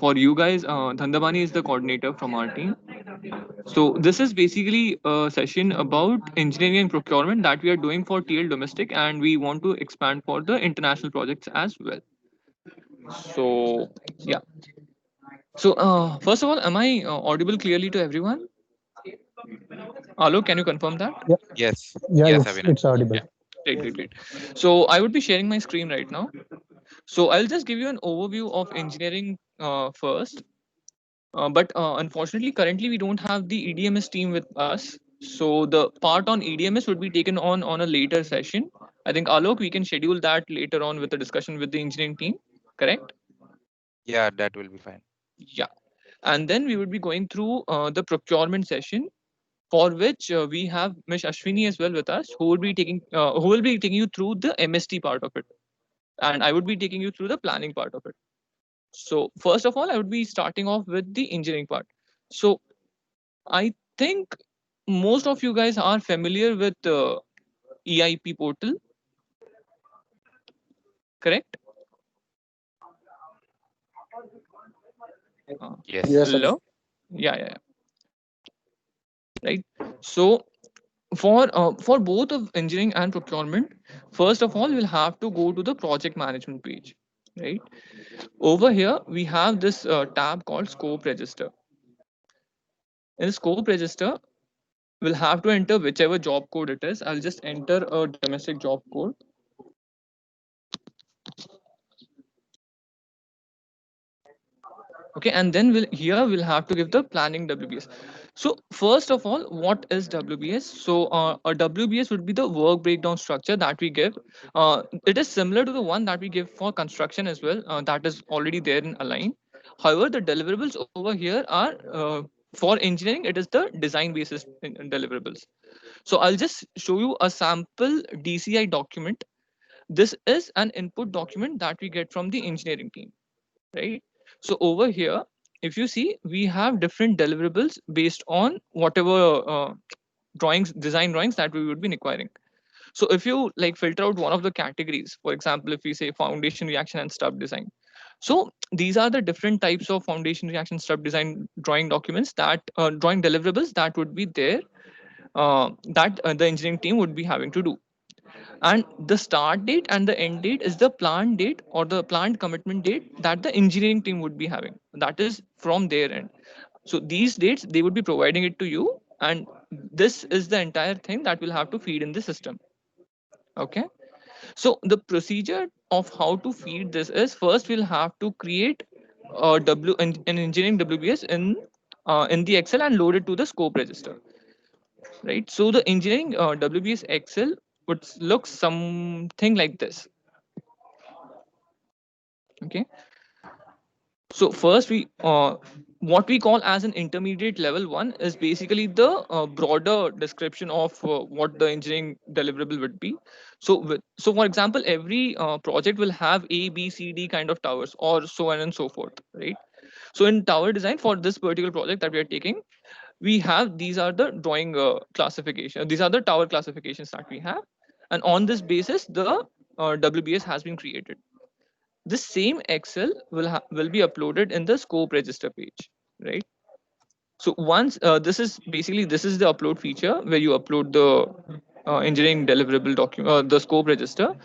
for you guys, Dhandabani is the coordinator from our team. So this is basically a session about engineering and procurement that we are doing for TL domestic, and we want to expand for the international projects as well. So yeah. So first of all, am I audible clearly to everyone? Alok, can you confirm that? Yeah, Yes, yeah, yes, yes, Avinash. it's audible. Yeah. Great, great, great. So I would be sharing my screen right now. So I'll just give you an overview of engineering first. But unfortunately, currently we don't have the EDMS team with us. So the part on EDMS would be taken on a later session. I think Alok, we can schedule that later on with the discussion with the engineering team. Correct? Yeah, that will be fine. Yeah. And then we would be going through the procurement session, for which we have Ms. Ashwini as well with us, who will be taking you through the MST part of it, and I would be taking you through the planning part of it. So first of all, I would be starting off with the engineering part. So I think most of you guys are familiar with EIP portal, correct? Uh, Yes. Yes, Hello? Yeah, yeah, yeah. Right. So for both of engineering and procurement, first of all, you'll have to go to the project management page, right? Over here, we have this tab called scope register. In the scope register, we'll have to enter whichever job code it is. I'll just enter a domestic job code. Okay, and then we'll have to give the planning WBS. So first of all, what is WBS? So a WBS would be the work breakdown structure that we give. It is similar to the one that we give for construction as well. That is already there in Align. However, the deliverables over here are for engineering. It is the design basis deliverables. So I'll just show you a sample DCI document. This is an input document that we get from the engineering team, right? So over here, if you see, we have different deliverables based on whatever design drawings that we would be requiring. So if you like filter out one of the categories, for example, if we say foundation reaction and stub design, so these are the different types of foundation reaction stub design drawing documents that drawing deliverables that would be there, that the engineering team would be having to do. And the start date and the end date is the planned date or the planned commitment date that the engineering team would be having, that is from their end. So these dates they would be providing it to you, and this is the entire thing that will have to feed in the system. Okay, so the procedure of how to feed this is, first we'll have to create an engineering WBS in the Excel and load it to the scope register, right? So the engineering WBS Excel would look something like this. Okay, so first we what we call as an intermediate level one is basically the broader description of what the engineering deliverable would be. So for example, every project will have A, B, C, D kind of towers, or so on and so forth, right? So in tower design for this particular project that we are taking, we have, these are the drawing classification, these are the tower classifications that we have, and on this basis the WBS has been created. This same Excel will be uploaded in the scope register page, right? So once this is the upload feature where you upload the engineering deliverable document, the scope register,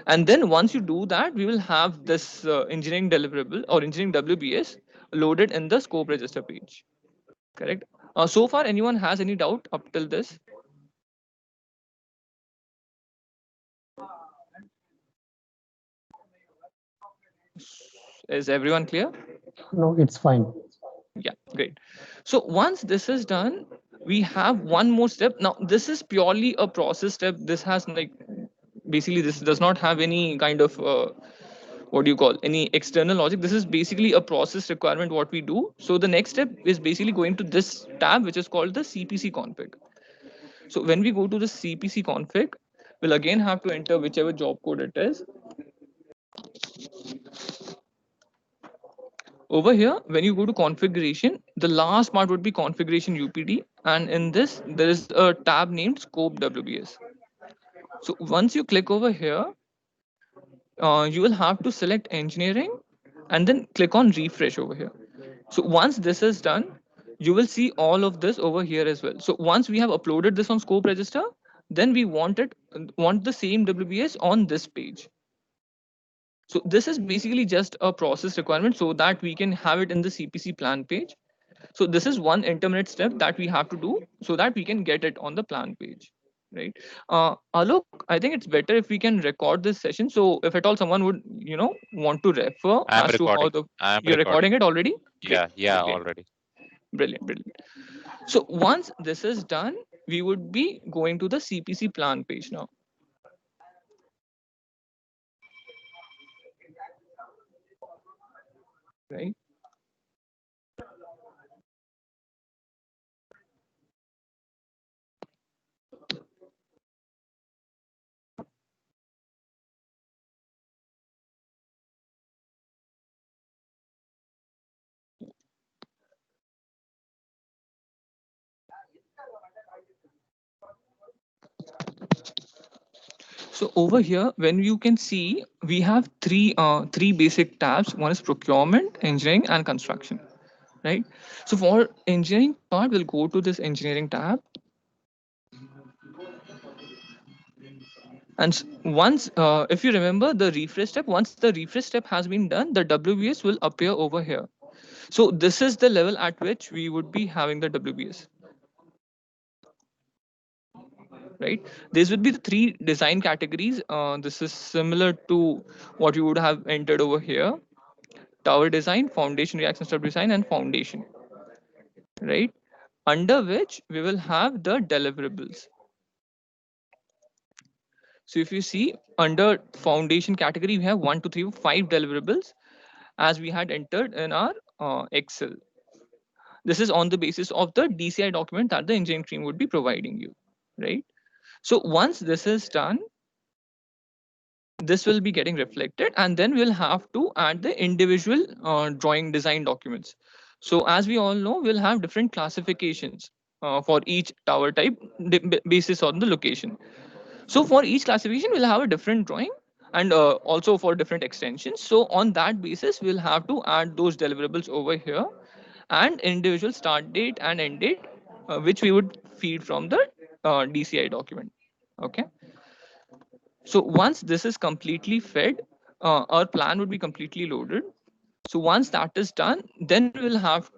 and then once you do that, we will have this engineering deliverable or engineering WBS loaded in the scope register page. Correct. So far, anyone has any doubt up till this? Is everyone clear? no, it's fine. Yeah, great. So once this is done, we have one more step. Now, this is purely a process step. This has like basically this does not have any kind of what do you call any external logic. This is basically a process requirement what we do. So the next step is basically going to this tab which is called the CPC config. So when we go to the CPC config, we'll again have to enter whichever job code it is. Over here, when you go to configuration, the last part would be configuration UPD, and in this there is a tab named scope WBS. So once you click over here, you will have to select engineering and then click on refresh over here. So once this is done, you will see all of this over here as well. So once we have uploaded this on scope register, then we want the same WBS on this page. So this is basically just a process requirement so that we can have it in the CPC plan page. So this is one intermediate step that we have to do so that we can get it on the plan page, right? Alok, I think it's better if we can record this session. So if at all someone would, want to refer I'm as to how recording. the I'm you're recording. recording it already. Great, Yeah, great, already. brilliant. So once this is done, we would be going to the CPC plan page now, right? So over here, when you can see, we have three basic tabs. One is procurement, engineering, and construction, right? So for engineering part, we'll go to this engineering tab, and once, if you remember the refresh step, once the refresh step has been done, the WBS will appear over here. So this is the level at which we would be having the WBS, right? These would be the three design categories. This is similar to what you would have entered over here: tower design, foundation reaction stub design, and foundation, right? Under which we will have the deliverables. So if you see under foundation category, we have 1, 2, 3, 5 deliverables as we had entered in our Excel. This is on the basis of the DCI document that the engineering team would be providing you, right? So once this is done, this will be getting reflected, and then we'll have to add the individual drawing design documents. So as we all know, we'll have different classifications for each tower type basis on the location. So for each classification, we'll have a different drawing, and also for different extensions. So on that basis, we'll have to add those deliverables over here and individual start date and end date, which we would feed from the DCI document. Okay. So once this is completely fed, our plan would be completely loaded. So once that is done, then we'll have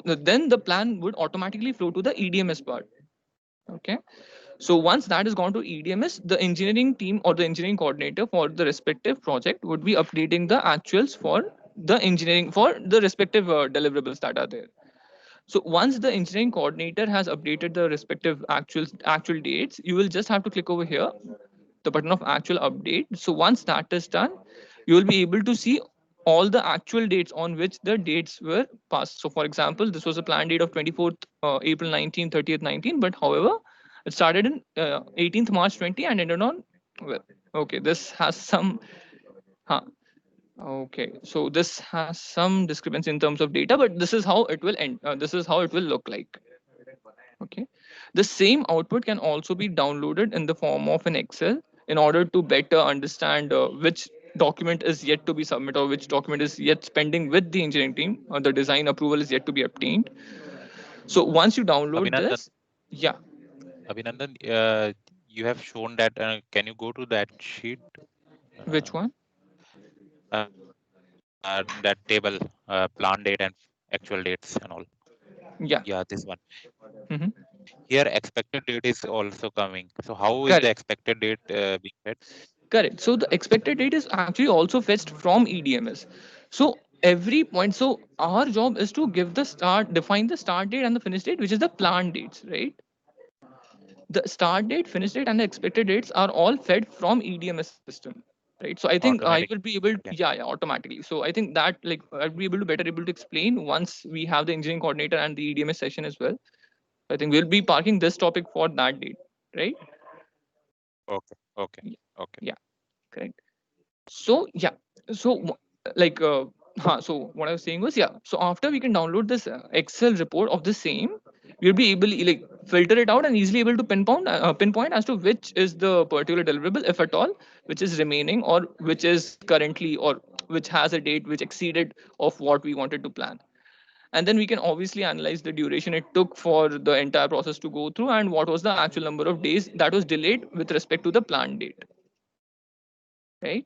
then the plan would automatically flow to the EDMS part. Okay. So once that is gone to EDMS, the engineering team or the engineering coordinator for the respective project would be updating the actuals for the engineering for the respective deliverables that are there. So once the engineering coordinator has updated the respective actual dates, you will just have to click over here, the button of actual update. So once that is done, you will be able to see all the actual dates on which the dates were passed. So for example, this was a planned date of 24th April 19, 30th 19, but however, it started in 18th March 20 and ended on, well, okay, this has some, huh, okay, so this has some discrepancy in terms of data, but this is how it will end. This is how it will look like. Okay. The same output can also be downloaded in the form of an Excel in order to better understand which document is yet to be submitted or which document is yet pending with the engineering team, or the design approval is yet to be obtained. So once you download Abhinandan, this, yeah, Abhinandan, you have shown that. Can you go to that sheet? which Uh, one? that table, plan date and actual dates and all. Yeah. Yeah, this one. Hmm. Here, expected date is also coming. So how is the Correct. expected date being set? Correct. So the expected date is actually also fetched from EDMS. So every point, so our job is to define the start date and the finish date, which is the planned dates, right? The start date, finish date, and the expected dates are all fed from EDMS system, right? So I think I Automatic. will be able, Okay. yeah, automatically. So I think that like I'll be able to explain once we have the engineering coordinator and the EDMS session as well. I think we'll be parking this topic for that date, right? Okay. Okay. Yeah, Okay. yeah, correct. So yeah, so like so what I was saying was, yeah, so after we can download this Excel report of the same, we'll be able to like filter it out and easily able to pinpoint as to which is the particular deliverable, if at all, which is remaining or which is currently or which has a date which exceeded of what we wanted to plan. and then we can obviously analyze the duration it took for the entire process to go through and what was the actual number of days that was delayed with respect to the planned date, right?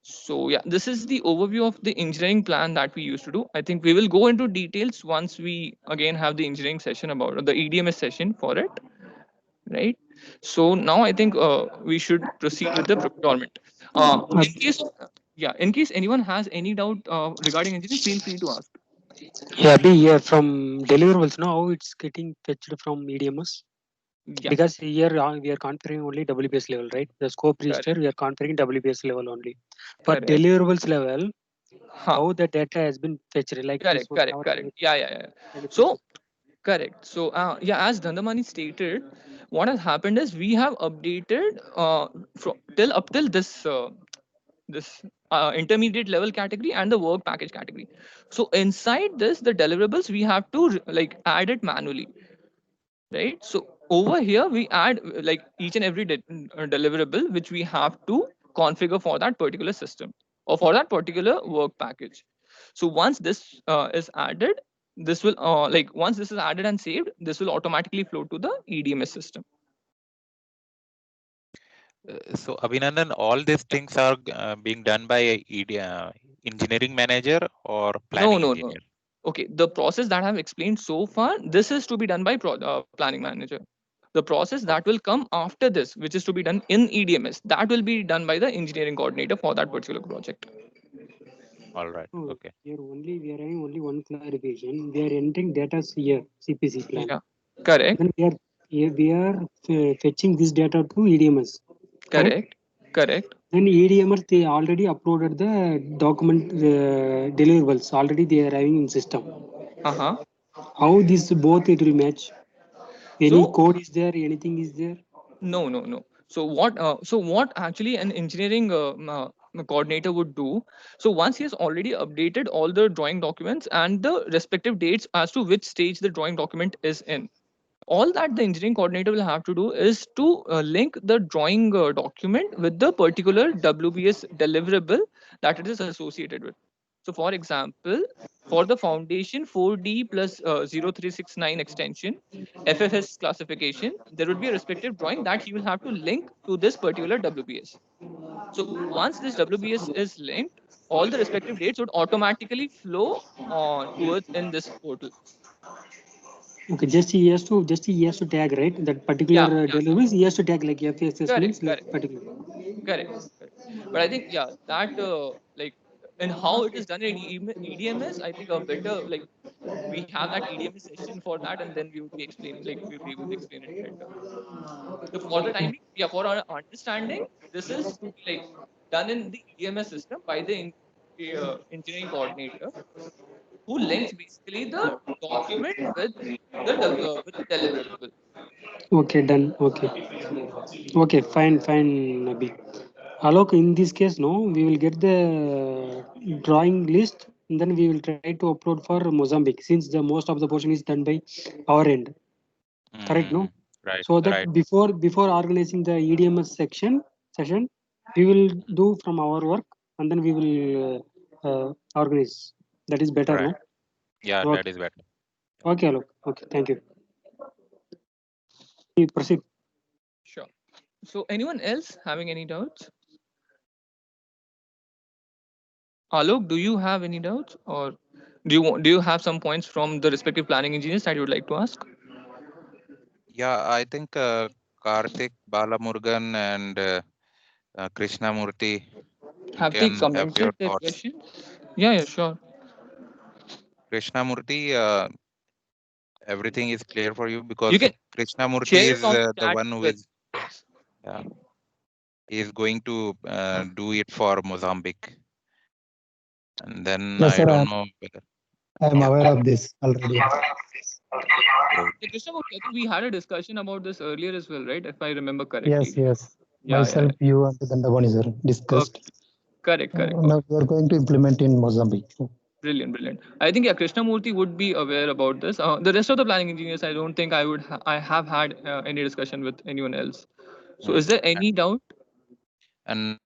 So yeah, this is the overview of the engineering plan that we used to do. I think we will go into details once we again have the engineering session about the EDMS session for it, right? So now I think we should proceed with the procurement. Uh, In case, yeah, in case anyone has any doubt regarding engineering, feel free to ask. yeah, be here from deliverables now. How it's getting fetched from EDMS? Yeah, Because here we are configuring only WPS level, right? The scope register correct, we are configuring WPS level only. For correct. deliverables level, Huh. how the data has been fetched, like Correct, resource correct, hour correct. limit, Yeah, yeah, yeah. kind of So fetched. correct. So yeah, as Dandamani stated, what has happened is we have updated till up till this intermediate level category and the work package category. So inside this, the deliverables we have to like add it manually, right? So over here we add like each and every deliverable which we have to configure for that particular system or for that particular work package. So once this is added, this will like once this is added and saved, this will automatically flow to the EDMS system. So Abhinandan, all these things are being done by a engineering manager or No, planning no, no. engineer. Okay, the process that I have explained so far, this is to be done by planning manager. The process that Okay. will come after this, which is to be done in EDMS, that will be done by the engineering coordinator for that particular project. All right. No, Okay. here only we are having only one clarification. We are entering data here, CPC plan. Yeah, correct, Then we are fetching this data to EDMS, correct? correct, correct. Then EDMS they already uploaded the document deliverables. Already they are having in system. Uh-huh. How this both it will match? Any So code is there? Anything is there? no, no, no. So what actually an engineering coordinator would do? So once he has already updated all the drawing documents and the respective dates as to which stage the drawing document is in, all that the engineering coordinator will have to do is to link the drawing document with the particular WBS deliverable that it is associated with. So, for example, for the foundation 4D plus 0369 extension, FFS classification, there would be a respective drawing that he will have to link to this particular WBS. So, once this WBS is linked, all the respective dates would automatically flow towards in this portal. Okay, just he has to tag, right, that particular Yeah, yeah, yeah. deliveries. He has to tag like FSS Correct, means like correct. particular. Correct, correct. But I think yeah, that like and how it is done in EDMS, I think a better like we have that EDMS session for that, and then we would be explaining like we would be able to explain it better. So for the time being, yeah, for our understanding, this is to be like done in the EDMS system by the engineering coordinator who links basically the document with the deliverable. Okay, done. Okay, okay, fine, fine, Abhi. Alok, in this case, no, we will get the drawing list and then we will try to upload for Mozambique since the most of the portion is done by our end. Correct, no? Mm-hmm. Right. So that Right. before organizing the EDMS session, we will do from our work and then we will organize. That is better, Right. no? Yeah, that Okay, is better. okay, Alok. Okay, thank you. You proceed. Sure. So anyone else having any doubts? Alok, do you have any doubts, or do you have some points from the respective planning engineers that you would like to ask? Yeah, I think Karthik, Balamurgan, and Krishnamurti, you Have they can have your commented their thoughts. questions? Yeah, yeah, sure. Krishnamurti, everything is clear for you You because can share Krishnamurti your is comment the chat one who with. is, yeah, he is going to do it for Mozambique. And then Yes, I sir. don't know whether, I am yeah, aware of this already. great. Yeah, Krishnamurti, I think we had a discussion about this earlier as well, right? If I remember Yes, correctly. yes. Yeah, yeah, Myself, you, and Dandavani, sir, yeah. discussed. Correct, correct, Now perfect. we are going to implement in Mozambique. Brilliant, brilliant. I think yeah, Krishnamurti would be aware about this. The rest of the planning engineers, I don't think I have had any discussion with anyone else. So, is Mm. there any doubt? And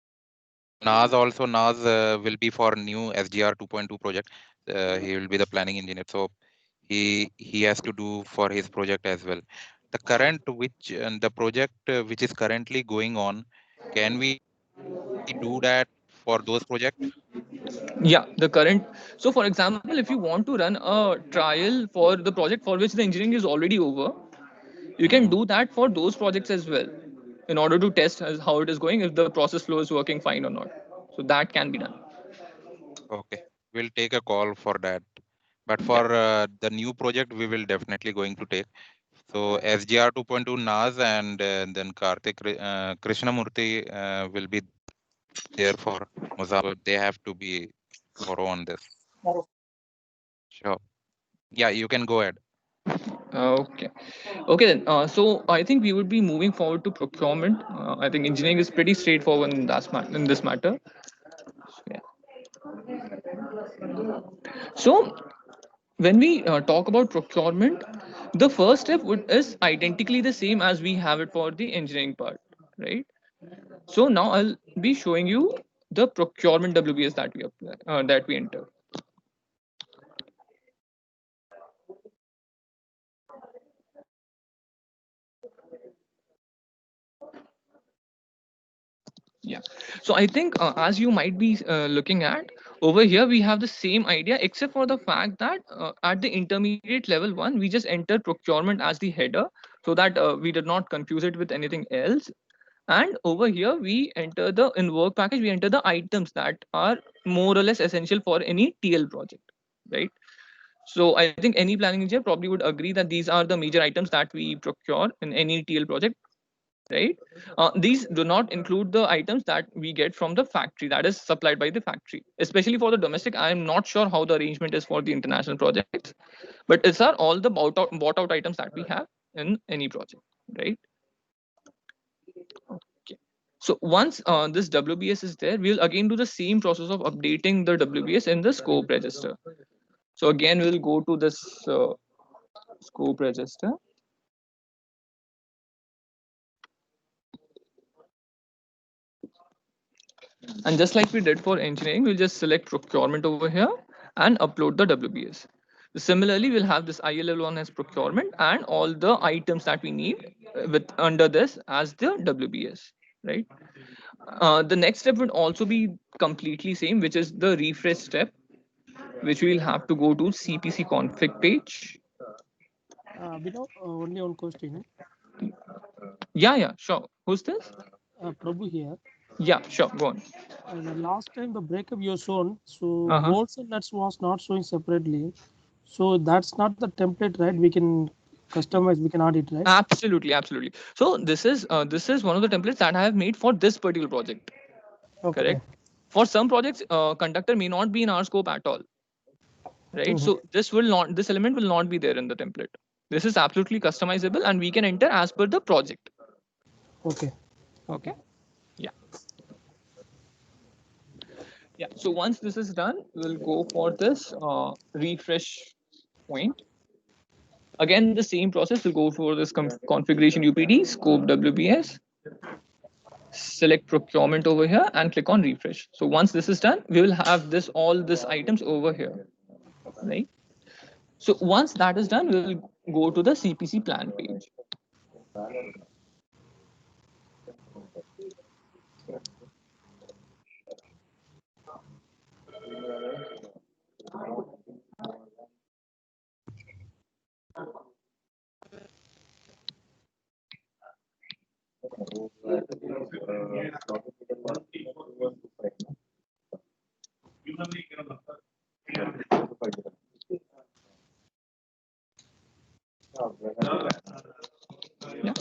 Naz also, Naz will be for new SGR 2.2 project. He will be the planning engineer. So he has to do for his project as well. The current the project which is currently going on, can we do that for those projects? Yeah, the current. So, for example, if you want to run a trial for the project for which the engineering is already over, you can do that for those projects as well, in order to test how it is going, if the process flow is working fine or not. So that can be done. Okay, we'll take a call for that. But Yeah. for the new project, we will definitely going to take. So SGR 2.2 Naz and then Karthik Krishnamurthy will be there for Mozambique. So they have to be thorough on this. Sure. Yeah, you can go ahead. Okay. Okay then. So I think we would be moving forward to procurement. I think engineering is pretty straightforward in in this matter. Yeah. So when we talk about procurement, the first step is identically the same as we have it for the engineering part, right? So now I'll be showing you the procurement WBS that we apply, that we enter. Yeah. So I think as you might be looking at over here, we have the same idea, except for the fact that at the intermediate level one, we just enter procurement as the header, so that we did not confuse it with anything else. And over here, we enter the in work package, we enter the items that are more or less essential for any TL project, right? So I think any planning engineer probably would agree that these are the major items that we procure in any TL project, right? These do not include the items that we get from the factory, that is supplied by the factory. Especially for the domestic, I am not sure how the arrangement is for the international projects, but it's are all the bought out items that we have in any project, right? Okay. So once this WBS is there, we'll again do the same process of updating the WBS in the scope register. So again, we'll go to this scope register. And just like we did for engineering, we'll just select procurement over here and upload the WBS. Similarly, we'll have this ILL1 as procurement and all the items that we need with under this as the WBS, right? The next step would also be completely same, which is the refresh step, which we'll have to go to CPC config page. Only one question. Yeah, sure. Who's this? Prabhu here. Yeah, sure. Go on. The last time the breakup you shown, so Uh-huh. bolts and nuts was not showing separately. So that's not the template, right? We can customize, we can add it, right? Absolutely. So this is one of the templates that I have made for this particular project. Okay. Correct. For some projects, conductor may not be in our scope at all, right? So this element will not be there in the template. This is absolutely customizable, and we can enter as per the project. Okay. Okay. Yeah. Yeah. So once this is done, we'll go for this refresh point. Again, the same process. We'll go for this configuration UPD scope WBS. Select procurement over here and click on refresh. So once this is done, we will have this all these items over here, right? So once that is done, we will go to the CPC plan page. Yeah.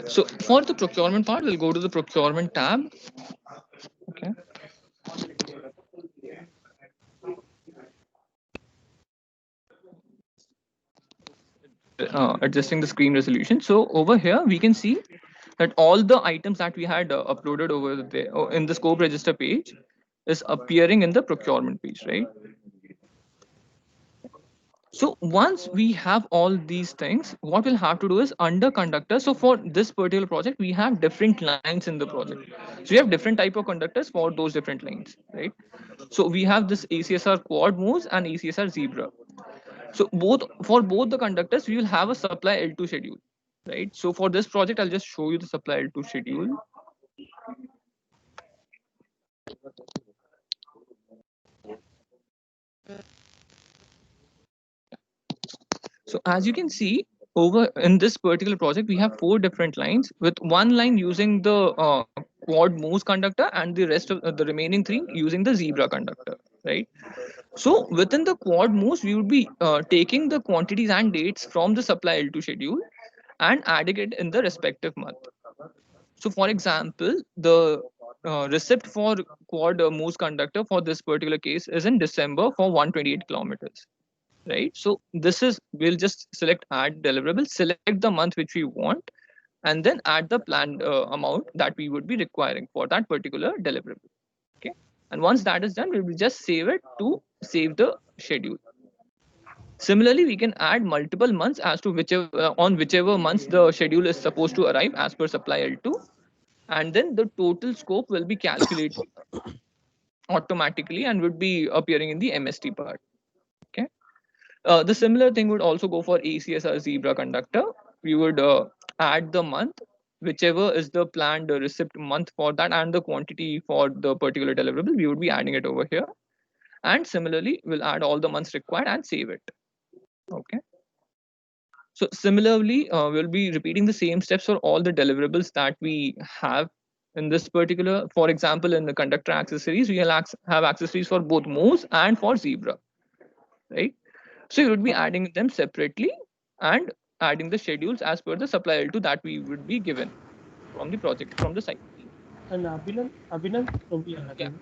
So for the procurement part, we'll go to the procurement tab. Okay. Adjusting the screen resolution. So over here, we can see that all the items that we had uploaded over there in the scope register page is appearing in the procurement page, right? So once we have all these things, what we'll have to do is under conductor. So for this particular project, we have different lines in the project. So we have different type of conductors for those different lines, right? So we have this ACSR quad moves and ACSR zebra. So both the conductors, we will have a supply L2 schedule, right? So for this project, I'll just show you the supply L2 schedule. So as you can see over in this particular project, we have 4 different lines with one line using the quad moves conductor and the rest of the remaining 3 using the zebra conductor, right? So within the quad moves, we would be taking the quantities and dates from the supply L2 schedule and adding it in the respective month. So for example, the receipt for quad moves conductor for this particular case is in December for 128 kilometers, right? So this is, we'll just select add deliverable, select the month which we want, and then add the planned amount that we would be requiring for that particular deliverable. Okay. And once that is done, we will just save it to save the schedule. Similarly, we can add multiple months as to whichever months the schedule is supposed to arrive as per supply L2, and then the total scope will be calculated automatically and would be appearing in the MST part. Okay. The similar thing would also go for ACSR zebra conductor. We would add the month, whichever is the planned receipt month for that, and the quantity for the particular deliverable. We would be adding it over here. And similarly, we'll add all the months required and save it. Okay. So similarly, we'll be repeating the same steps for all the deliverables that we have in this particular. For example, in the conductor accessories, we'll have accessories for both moves and for zebra, right? So you would be adding them separately and adding the schedules as per the supply L2 that we would be given from the project, from the site. And Abhinav, we are Yeah. again.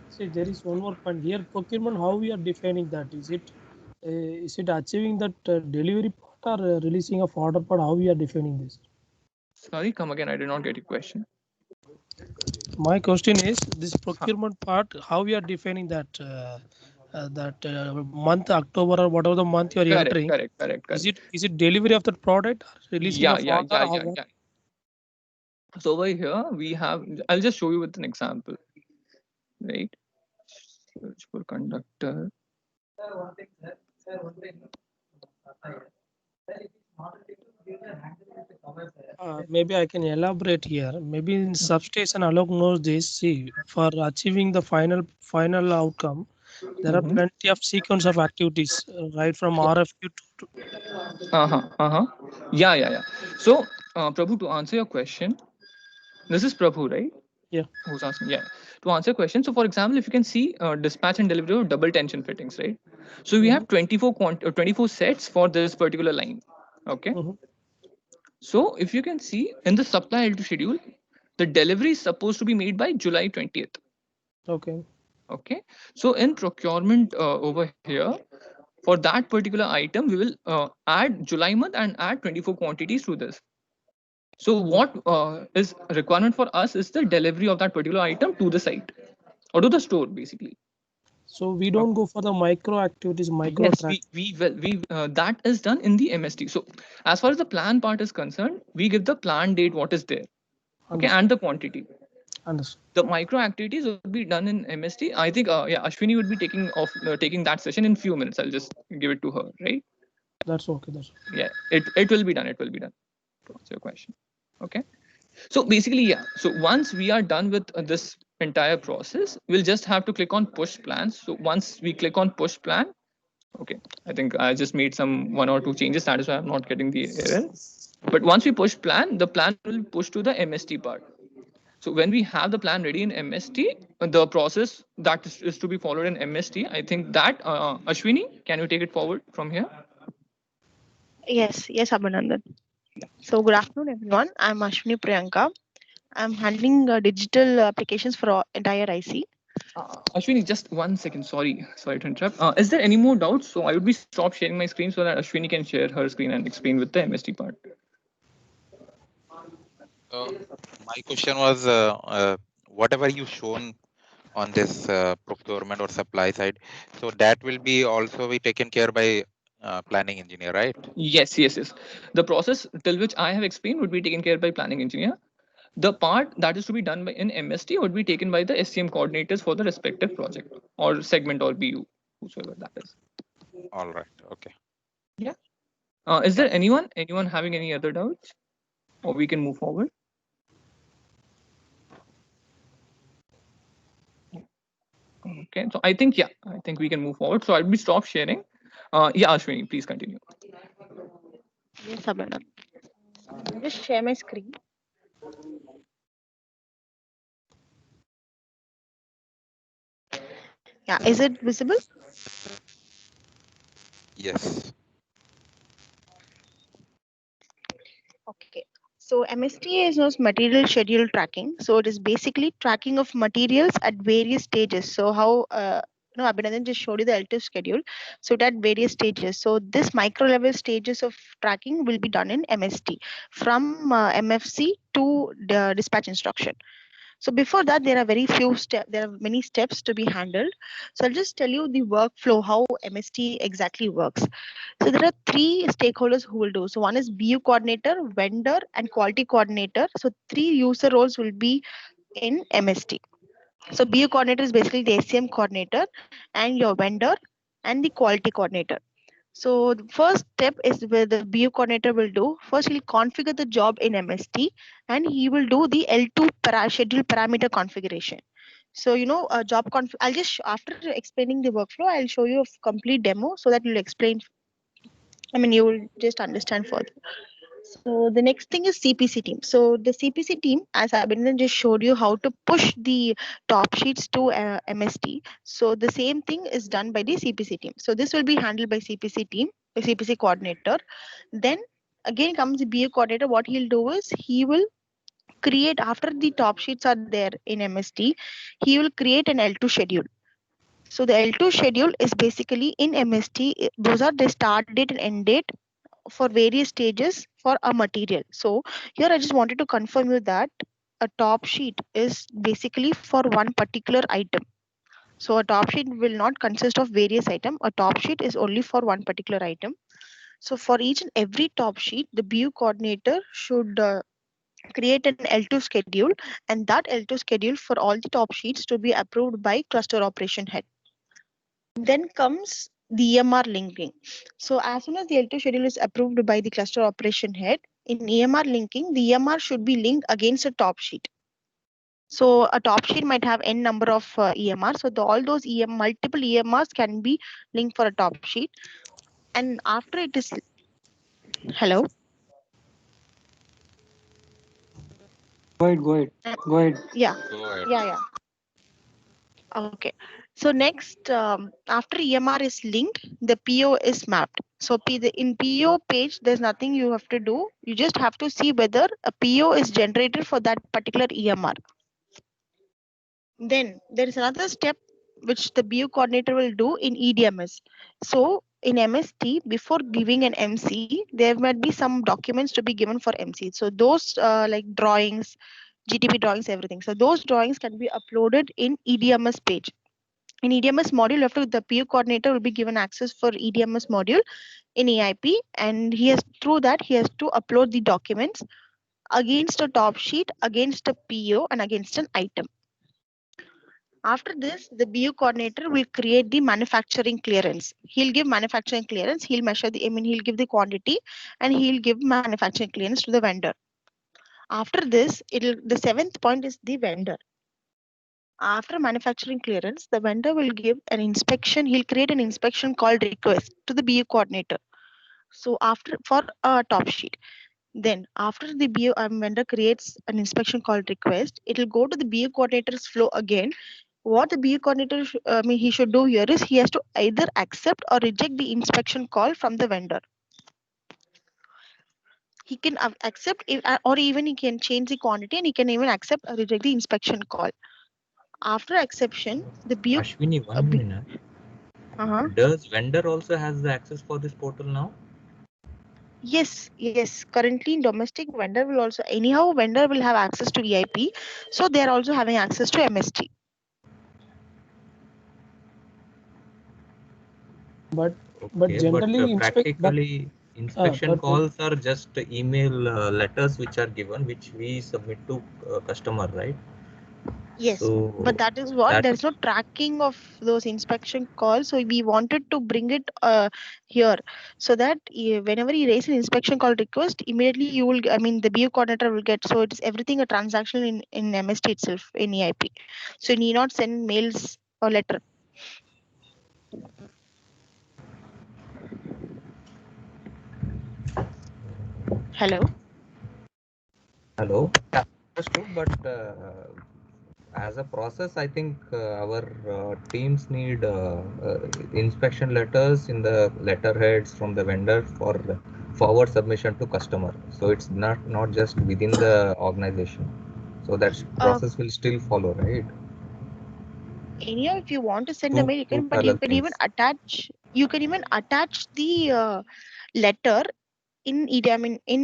See, there is one more point here. Procurement, how we are defining that? Is it achieving that delivery part or releasing of order part? How we are defining this? Sorry, come again. I did not get your question. My question is this procurement part. How we are defining that? Month October or whatever the month you are Correct, entering. correct. Is it delivery of that product or releasing of order? Yeah. So over here we have. I'll just show you with an example, right? Search for conductor. Maybe I can elaborate here. Maybe in substation, Alok knows this. See, for achieving the final outcome, there are Mhm. plenty of sequence of activities, right from RFQ to Uh-huh. Yeah. So, Prabhu, to answer your question, this is Prabhu, right? yeah. Who's asking? Yeah. To answer your question, so for example, if you can see dispatch and delivery of double tension fittings, right? So we Mm-hmm, have 24 sets for this particular line. Okay. mm-hmm. So if you can see in the supply L2 schedule, the delivery is supposed to be made by July 20th. Okay. Okay. So in procurement over here, for that particular item, we will add July month and add 24 quantities to this. So what is requirement for us is the delivery of that particular item to the site or to the store, basically. So we don't go for the micro activities, micro Yes, track. we that is done in the MST. So as far as the plan part is concerned, we give the plan date what is there, okay, Understood. and the quantity. Understood. The micro activities would be done in MST. I think yeah, Ashwini would be taking that session in few minutes. I'll just give it to her, right? That's okay. That's okay. Yeah, it will be done. It will be done. To answer your question, okay. So basically, yeah. So once we are done with this entire process, we'll just have to click on push plans. So once we click on push plan, okay, I think I just made some 1 or 2 changes. That is why I'm not getting the error. But once we push plan, the plan will push to the MST part. So when we have the plan ready in MST, the process that is to be followed in MST, I think that Ashwini, can you take it forward from here? Yes, Abhinandan. So, good afternoon, everyone. I'm Ashwini Priyanka. I'm handling digital applications for entire IC. Ashwini, just 1 second. Sorry to interrupt. Is there any more doubts? So I would be stop sharing my screen so that Ashwini can share her screen and explain with the MST part. My question was whatever you shown on this procurement or supply side, so that will be also be taken care by planning engineer, right? Yes, yes, yes. The process till which I have explained would be taken care by planning engineer. The part that is to be done by in MST would be taken by the SCM coordinators for the respective project or segment or BU, whosoever that is. All right. Okay. Yeah. Is Yeah. there anyone having any other doubts, or we can move forward? Okay. So I think we can move forward. So I'll be stop sharing. Yeah, Ashwini, please continue. Yes, Abhinav. I'll just share my screen. Yeah, is it visible? Yes. Okay. So MST is known as material schedule tracking. So it is basically tracking of materials at various stages. So how no, Abhinandan just showed you the L2 schedule. So it at various stages. So this micro level stages of tracking will be done in MST from MFC to the dispatch instruction. So before that, there are very few steps. There are many steps to be handled. So I'll just tell you the workflow, how MST exactly works. So there are three stakeholders who will do. So one is BU coordinator, vendor, and quality coordinator. So three user roles will be in MST. So BU coordinator is basically the SCM coordinator and your vendor and the quality coordinator. So the first step is where the BU coordinator will do. First, he'll configure the job in MST and he will do the L2 schedule parameter configuration. So, job I'll just, after explaining the workflow, I'll show you a complete demo so that you'll explain. You will just understand further. So the next thing is CPC team. So the CPC team, as Abhinandan just showed you how to push the top sheets to MST. So the same thing is done by the CPC team. So this will be handled by CPC team, the CPC coordinator. Then again comes the BA coordinator. What he'll do is he will create, after the top sheets are there in MST, he will create an L2 schedule. So the L2 schedule is basically in MST. Those are the start date and end date for various stages for a material. So here I just wanted to confirm you that a top sheet is basically for one particular item. So a top sheet will not consist of various items. A top sheet is only for one particular item. So for each and every top sheet, the BU coordinator should create an L2 schedule, and that L2 schedule for all the top sheets to be approved by cluster operation head. Then comes the EMR linking. So as soon as the L2 schedule is approved by the cluster operation head, in EMR linking, the EMR should be linked against a top sheet. So a top sheet might have n number of EMR. So all those multiple EMRs can be linked for a top sheet. And after it is, hello? Go ahead. Yeah. Go ahead. Yeah. Okay. So next, after EMR is linked, the PO is mapped. So in PO page, there's nothing you have to do. You just have to see whether a PO is generated for that particular EMR. Then there is another step which the BU coordinator will do in EDMS. So in MST, before giving an MC, there might be some documents to be given for MC. So those like drawings, GTP drawings, everything. So those drawings can be uploaded in EDMS page. In EDMS module, after the PU coordinator will be given access for EDMS module in EIP, and through that he has to upload the documents against a top sheet, against a PO, and against an item. After this, the BU coordinator will create the manufacturing clearance. He'll give manufacturing clearance. He'll measure he'll give the quantity, and he'll give manufacturing clearance to the vendor. After this, the seventh point is the vendor. After manufacturing clearance, the vendor will give an inspection. He'll create an inspection called request to the BU coordinator. So for a top sheet, then after the BU vendor creates an inspection called request, it will go to the BU coordinator's flow again. What the BU coordinator he should do here is he has to either accept or reject the inspection call from the vendor. He can accept or even he can change the quantity, and he can even accept or reject the inspection call. After exception, the BU. Ashwini, 1 minute. Does vendor also has the access for this portal now? Yes. Currently in domestic, vendor will also, anyhow, vendor will have access to EIP. So they are also having access to MST. But But Okay, generally, practically inspection but calls are just email letters which are given, which we submit to customer, right? Yes, So but that is what that there's no tracking of those inspection calls. So we wanted to bring it here so that whenever you raise an inspection call request, immediately you will, I mean, the BU coordinator will get. So it's everything a transaction in MST itself in EIP. So you need not send mails or letter. Hello. hello. Yeah, understood, but as a process, I think our teams need inspection letters in the letterheads from the vendor for forward submission to customer. So it's not just within the organization. So that Uh, process will still follow, right? Anyhow, if you want to send a Two mail, you two can, but you parallel can even things. attach. You can even attach the letter in I mean in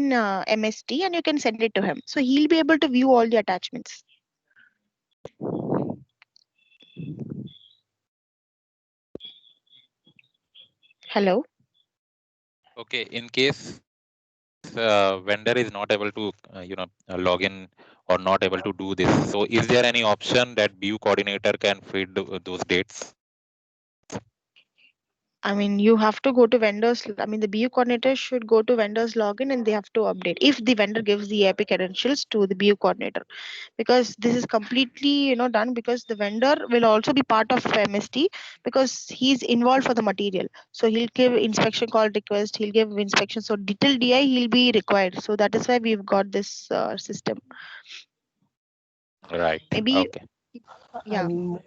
MST, and you can send it to him. So he'll be able to view all the attachments. Hello. Okay, in case vendor is not able to log in or not able to do this, so is there any option that BU coordinator can feed those dates? I mean, you have to go to vendors. I mean, the BU coordinator should go to vendors login and they have to update if the vendor gives the API credentials to the BU coordinator, because this is completely done because the vendor will also be part of MST because he's involved for the material. So he'll give inspection call request. He'll give inspection. So detailed DI he'll be required. So that is why we've got this system. Right. Maybe Okay. yeah. and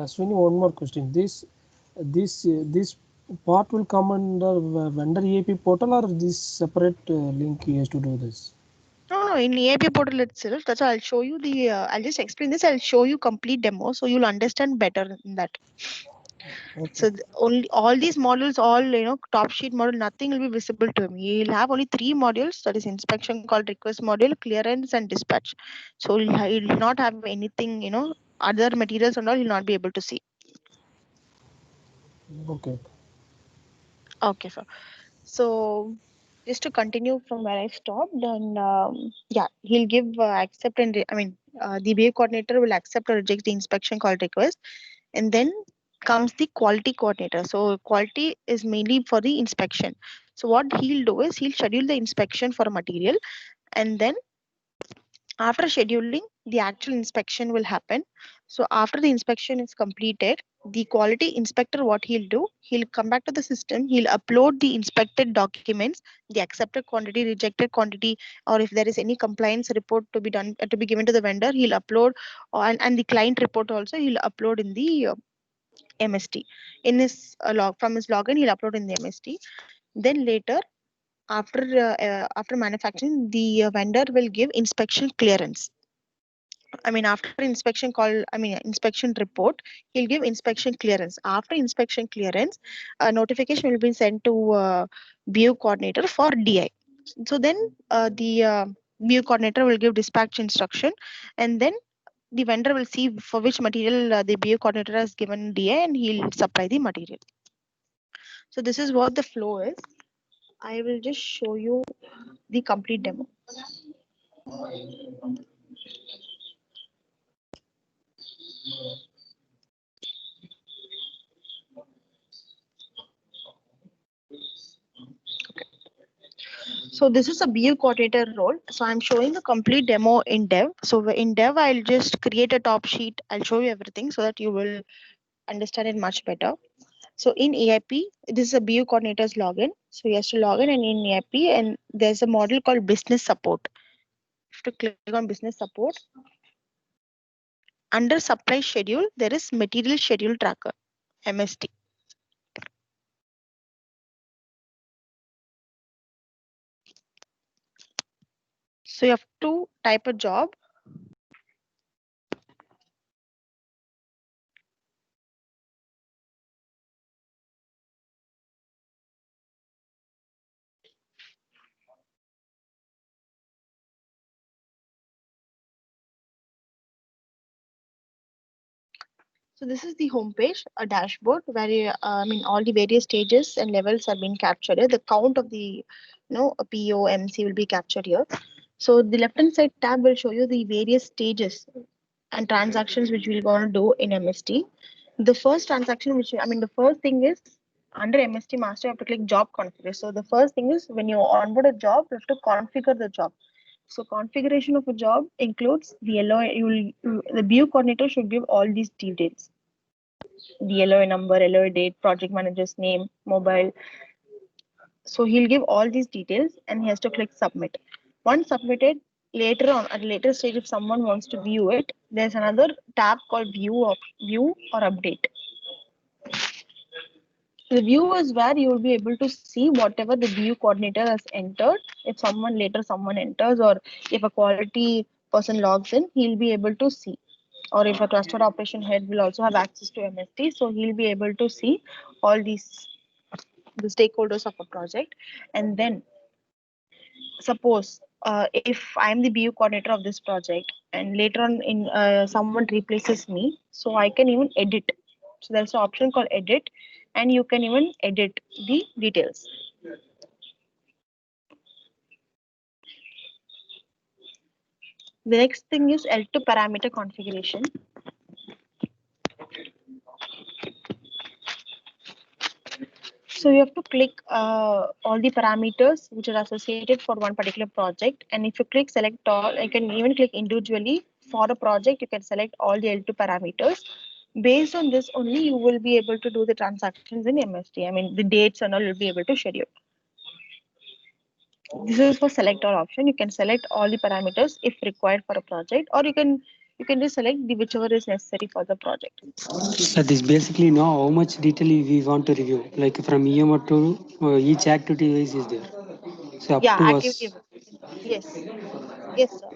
Sweeney, one more question. This part will come under vendor EAP portal, or this separate link he has to do this? No, in EAP portal itself. That's why I'll show you the. I'll just explain this. I'll show you complete demo so you'll understand better in that. Okay. So only all these modules, all top sheet module, nothing will be visible to him. He'll have only three modules. That is inspection call request module, clearance, and dispatch. So he'll not have anything. Other materials and all. He'll not be able to see. Okay. Okay, sir. So just to continue from where I stopped, and yeah, he'll give accept and the BA coordinator will accept or reject the inspection call request, and then comes the quality coordinator. So quality is mainly for the inspection. So what he'll do is he'll schedule the inspection for a material, and then after scheduling, the actual inspection will happen. So after the inspection is completed, the quality inspector, what he'll do, he'll come back to the system, he'll upload the inspected documents, the accepted quantity, rejected quantity, or if there is any compliance report to be done, to be given to the vendor, he'll upload, and the client report also he'll upload in the MST. In his log from his login, he'll upload in the MST. Then later, after manufacturing, the vendor will give inspection clearance. I mean, after inspection call, I mean, inspection report, he'll give inspection clearance. After inspection clearance, a notification will be sent to BU coordinator for DI. So then the BU coordinator will give dispatch instruction, and then the vendor will see for which material the BU coordinator has given DI, and he'll supply the material. So this is what the flow is. I will just show you the complete demo. So this is a BU coordinator role. So I'm showing the complete demo in Dev. So in Dev, I'll just create a top sheet. I'll show you everything so that you will understand it much better. So in EIP, this is a BU coordinator's login. So he has to log in and in EIP, and there's a model called business support. You have to click on business support. Under supply schedule, there is material schedule tracker, MST. So you have to type a job. So this is the home page, a dashboard where all the various stages and levels are being captured here. The count of the a PO, MC will be captured here. So the left hand side tab will show you the various stages and transactions which we're going to do in MST. The first transaction, the first thing is under MST master, you have to click job configure. So the first thing is when you onboard a job, you have to configure the job. So configuration of a job includes the LOA. The BU coordinator should give all these details: the LOA number, LOA date, project manager's name, mobile. So he'll give all these details and he has to click submit. Once submitted, later on at a later stage, if someone wants to view it, there's another tab called view or update. The view is where you will be able to see whatever the view coordinator has entered. If someone enters, or if a quality person logs in, he'll be able to see. Or if a cluster operation head will also have access to MST, so he'll be able to see all the stakeholders of a project. And then suppose if I'm the BU coordinator of this project and later on in someone replaces me, so I can even edit. So there's an option called edit, and you can even edit the details. The next thing is L2 parameter configuration. So you have to click all the parameters which are associated for one particular project. And if you click select all, you can even click individually for a project. You can select all the L2 parameters. Based on this only, you will be able to do the transactions in MST. The dates and all you'll be able to schedule. This is for select all option. You can select all the parameters if required for a project, or you can just select the whichever is necessary for the project. So this basically know how much detail we want to review, like from EMO to each activity wise is there. So up to activity. us. Yes, sir.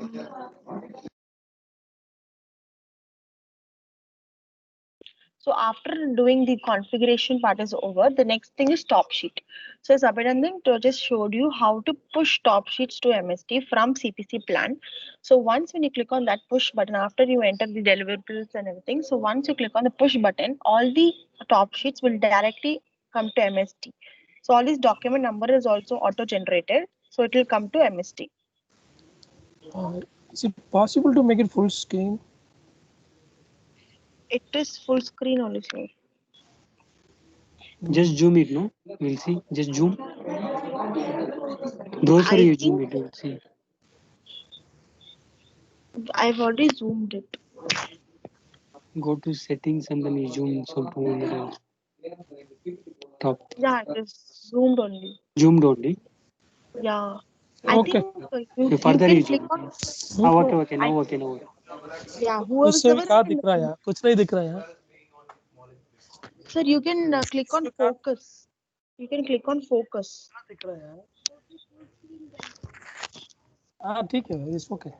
So after doing the configuration part is over, the next thing is top sheet. So as Abhinandan just showed you how to push top sheets to MST from CPC plan. So once when you click on that push button, after you enter the deliverables and everything, so once you click on the push button, all the top sheets will directly come to MST. So all this document number is also auto-generated. So it will come to MST. Is it possible to make it full screen? It is full screen only, sir. Just zoom it, no? We'll see. Just zoom. Those are I you think zoom it. We'll see. I've already zoomed it. Go to settings and then you zoom some 200 top. Yeah, it is zoomed only. Zoomed only. Yeah. I Okay. think you Further can you click zoom. on Okay. Now okay. Now okay. yeah, कुछ whoever's से ever भी in कहाँ the दिख रहा है यार कुछ नहीं दिख रहा है यार sir, you can click on focus. You can click on focus. कहाँ दिख रहा है यार हाँ ठीक है it's okay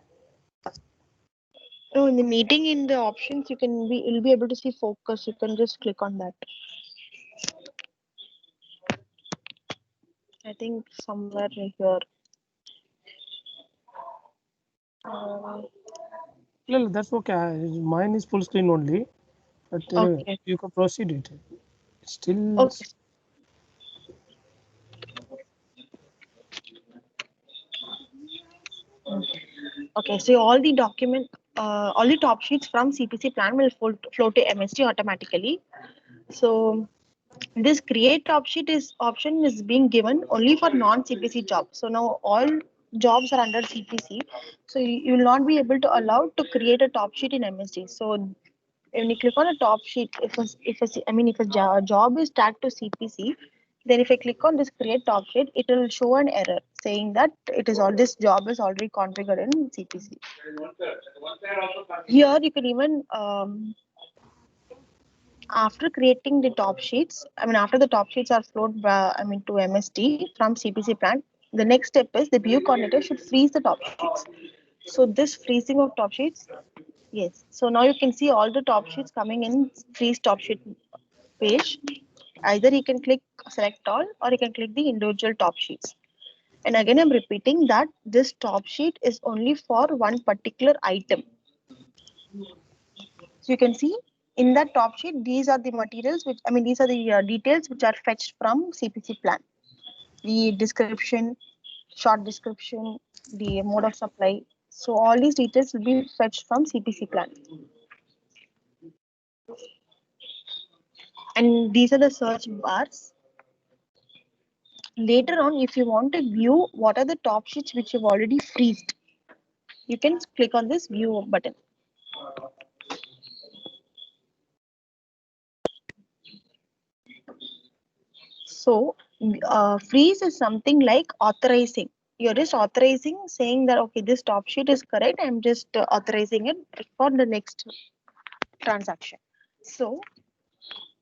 No, in the meeting in the options you'll be able to see focus. You can just click on that. I think somewhere here. No, that's okay. Mine is full screen only. But anyway, Okay. you can proceed it. Still, Okay. Okay, so all the all the top sheets from CPC plan will flow to MST automatically. So this create top sheet option is being given only for non-CPC jobs. So now all jobs are under CPC. So you will not be able to allow to create a top sheet in MST. So when you click on a top sheet, if a job is tagged to CPC, then if I click on this create top sheet, it will show an error saying that this job is already configured in CPC. Here you can even after creating the top sheets, after the top sheets are flowed to MST from CPC plan, the next step is the BU coordinator should freeze the top sheets. So this freezing of top sheets, yes. So now you can see all the top sheets coming in freeze top sheet page. Either you can click select all or you can click the individual top sheets. And again, I'm repeating that this top sheet is only for one particular item. So you can see In that top sheet, these are the materials which, I mean, these are the details which are fetched from CPC plan. The description, short description, the mode of supply. So all these details will be fetched from CPC plan. And these are the search bars. Later on, if you want to view what are the top sheets which you've already freezed, you can click on this view button. So freeze is something like authorizing. You're just authorizing, saying that, okay, this top sheet is correct. I'm just authorizing it for the next transaction. So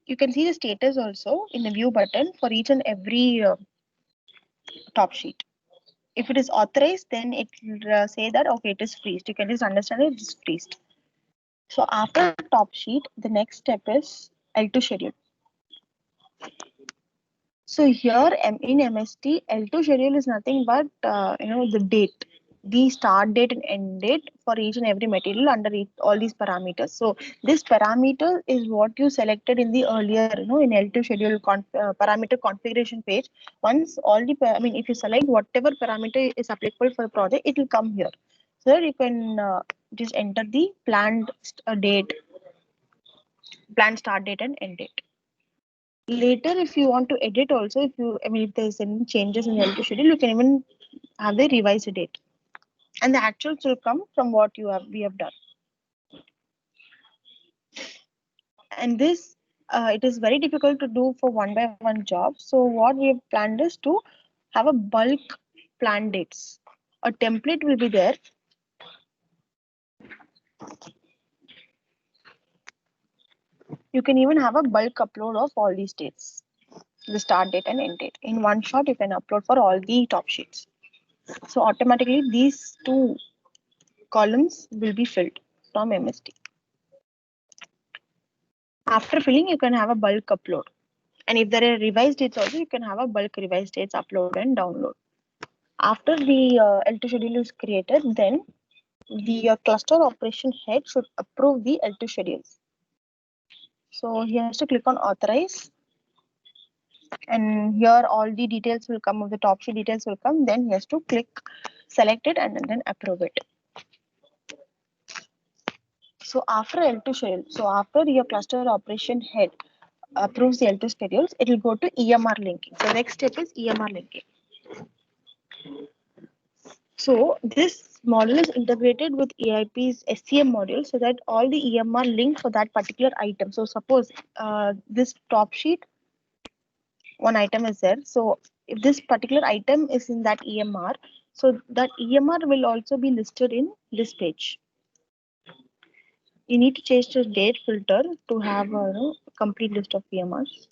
you can see the status also in the view button for each and every top sheet. If it is authorized, then it will say that, okay, it is freezed. You can just understand it is freezed. So after top sheet, the next step is L2 schedule. So here in MST, L2 schedule is nothing but the date, the start date and end date for each and every material under all these parameters. So this parameter is what you selected in the earlier, in L2 schedule parameter configuration page. Once all the, if you select whatever parameter is applicable for the project, it will come here. So you can just enter the planned date, planned start date and end date. Later, if you want to edit also, if there's any changes in the L2 schedule, you can even have the revised date. And the actuals will come from what we have done. And this, it is very difficult to do for one by one job. So what we have planned is to have a bulk plan dates. A template will be there. You can even have a bulk upload of all these dates, the start date and end date. In one shot, you can upload for all the top sheets. So automatically these two columns will be filled from MST. After filling, you can have a bulk upload. And if there are revised dates also, you can have a bulk revised dates upload and download. After the L2 schedule is created, then the cluster operation head should approve the L2 schedules. So he has to click on authorize. And here all the details will come, of the top sheet details will come. Then he has to click, select it and then approve it. So after L2 schedule, so after your cluster operation head approves the L2 schedules, it will go to EMR linking. So next step is EMR linking. So this model is integrated with EIP's SCM module so that all the EMR link for that particular item. So suppose this top sheet, one item is there. So if this particular item is in that EMR, so that EMR will also be listed in this page. You need to change the date filter to have a complete list of EMRs.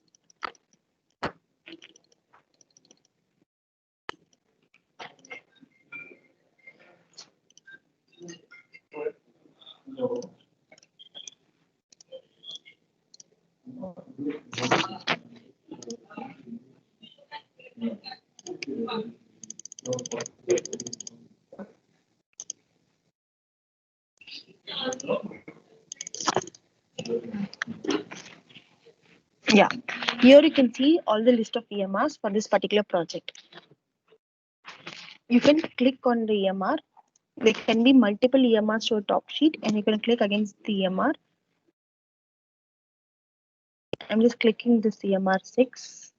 Yeah, here you can see all the list of EMRs for this particular project. You can click on the EMR. There can be multiple EMRs to a top sheet and you can click against the EMR. I'm just clicking this EMR 6.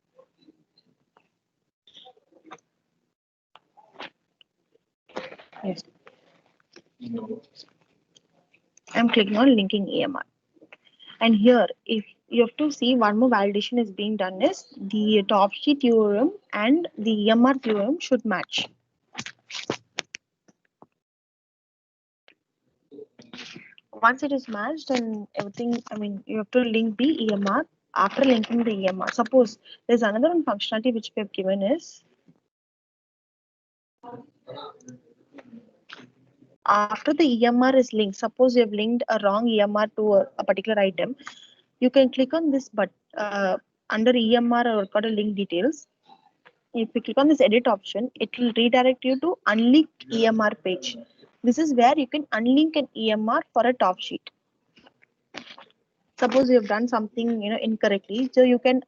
Yes. I'm clicking on linking EMR. And here, if you have to see one more validation is being done is the top sheet URM and the EMR URM should match. Once it is matched and everything, you have to link the EMR. After linking the EMR, suppose there's another one functionality which we have given is after the EMR is linked, suppose you have linked a wrong EMR to a particular item, you can click on this but under EMR or got a link details. If you click on this edit option, it will redirect you to unlink EMR page. This is where you can unlink an EMR for a top sheet. Suppose you have done something, incorrectly, so you can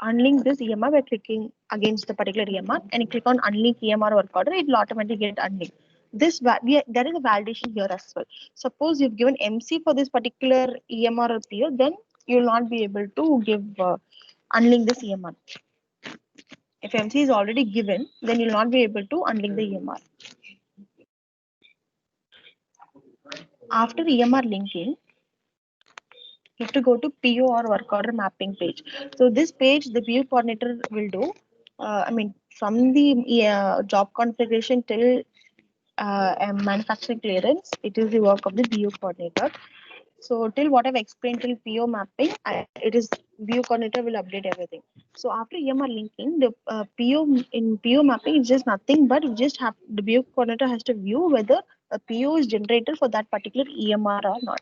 unlink this EMR by clicking against the particular EMR, and you click on unlink EMR work order, it will automatically get unlinked. There is a validation here as well. Suppose you've given MC for this particular EMR or PO, then you will not be able to give unlink this EMR. If MC is already given, then you'll not be able to unlink the EMR. After EMR linking, you have to go to PO or work order mapping page. So this page, the BU coordinator will do. From the job configuration till a manufacturing clearance, it is the work of the BU coordinator. So till what I've explained till PO mapping, it is BU coordinator will update everything. So after EMR linking, the PO mapping is just nothing but the BU coordinator has to view whether a PO is generated for that particular EMR or not.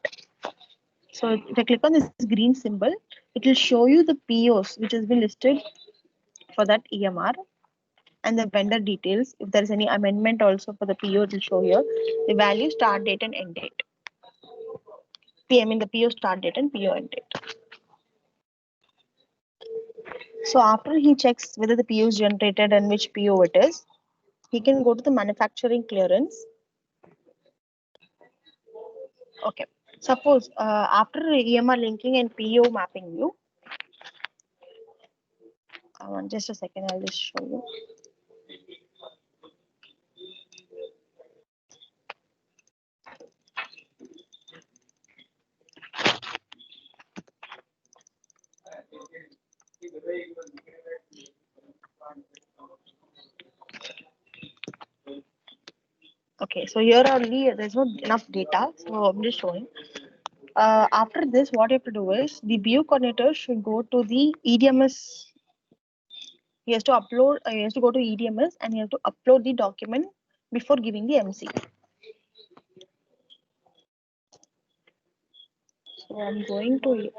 So if I click on this green symbol, it will show you the POs which has been listed for that EMR and the vendor details. If there is any amendment also for the PO, it will show here the value, start date and end date. The PO start date and PO end date. So after he checks whether the PO is generated and which PO it is, he can go to the manufacturing clearance. Okay. Suppose after EMR linking and PO mapping view, just a second, I'll just show you. Okay, so here only there's not enough data, so I'm just showing. After this, what you have to do is the BU coordinator should go to the EDMS. He has to upload. He has to go to EDMS and he has to upload the document before giving the MC. So I'm going to.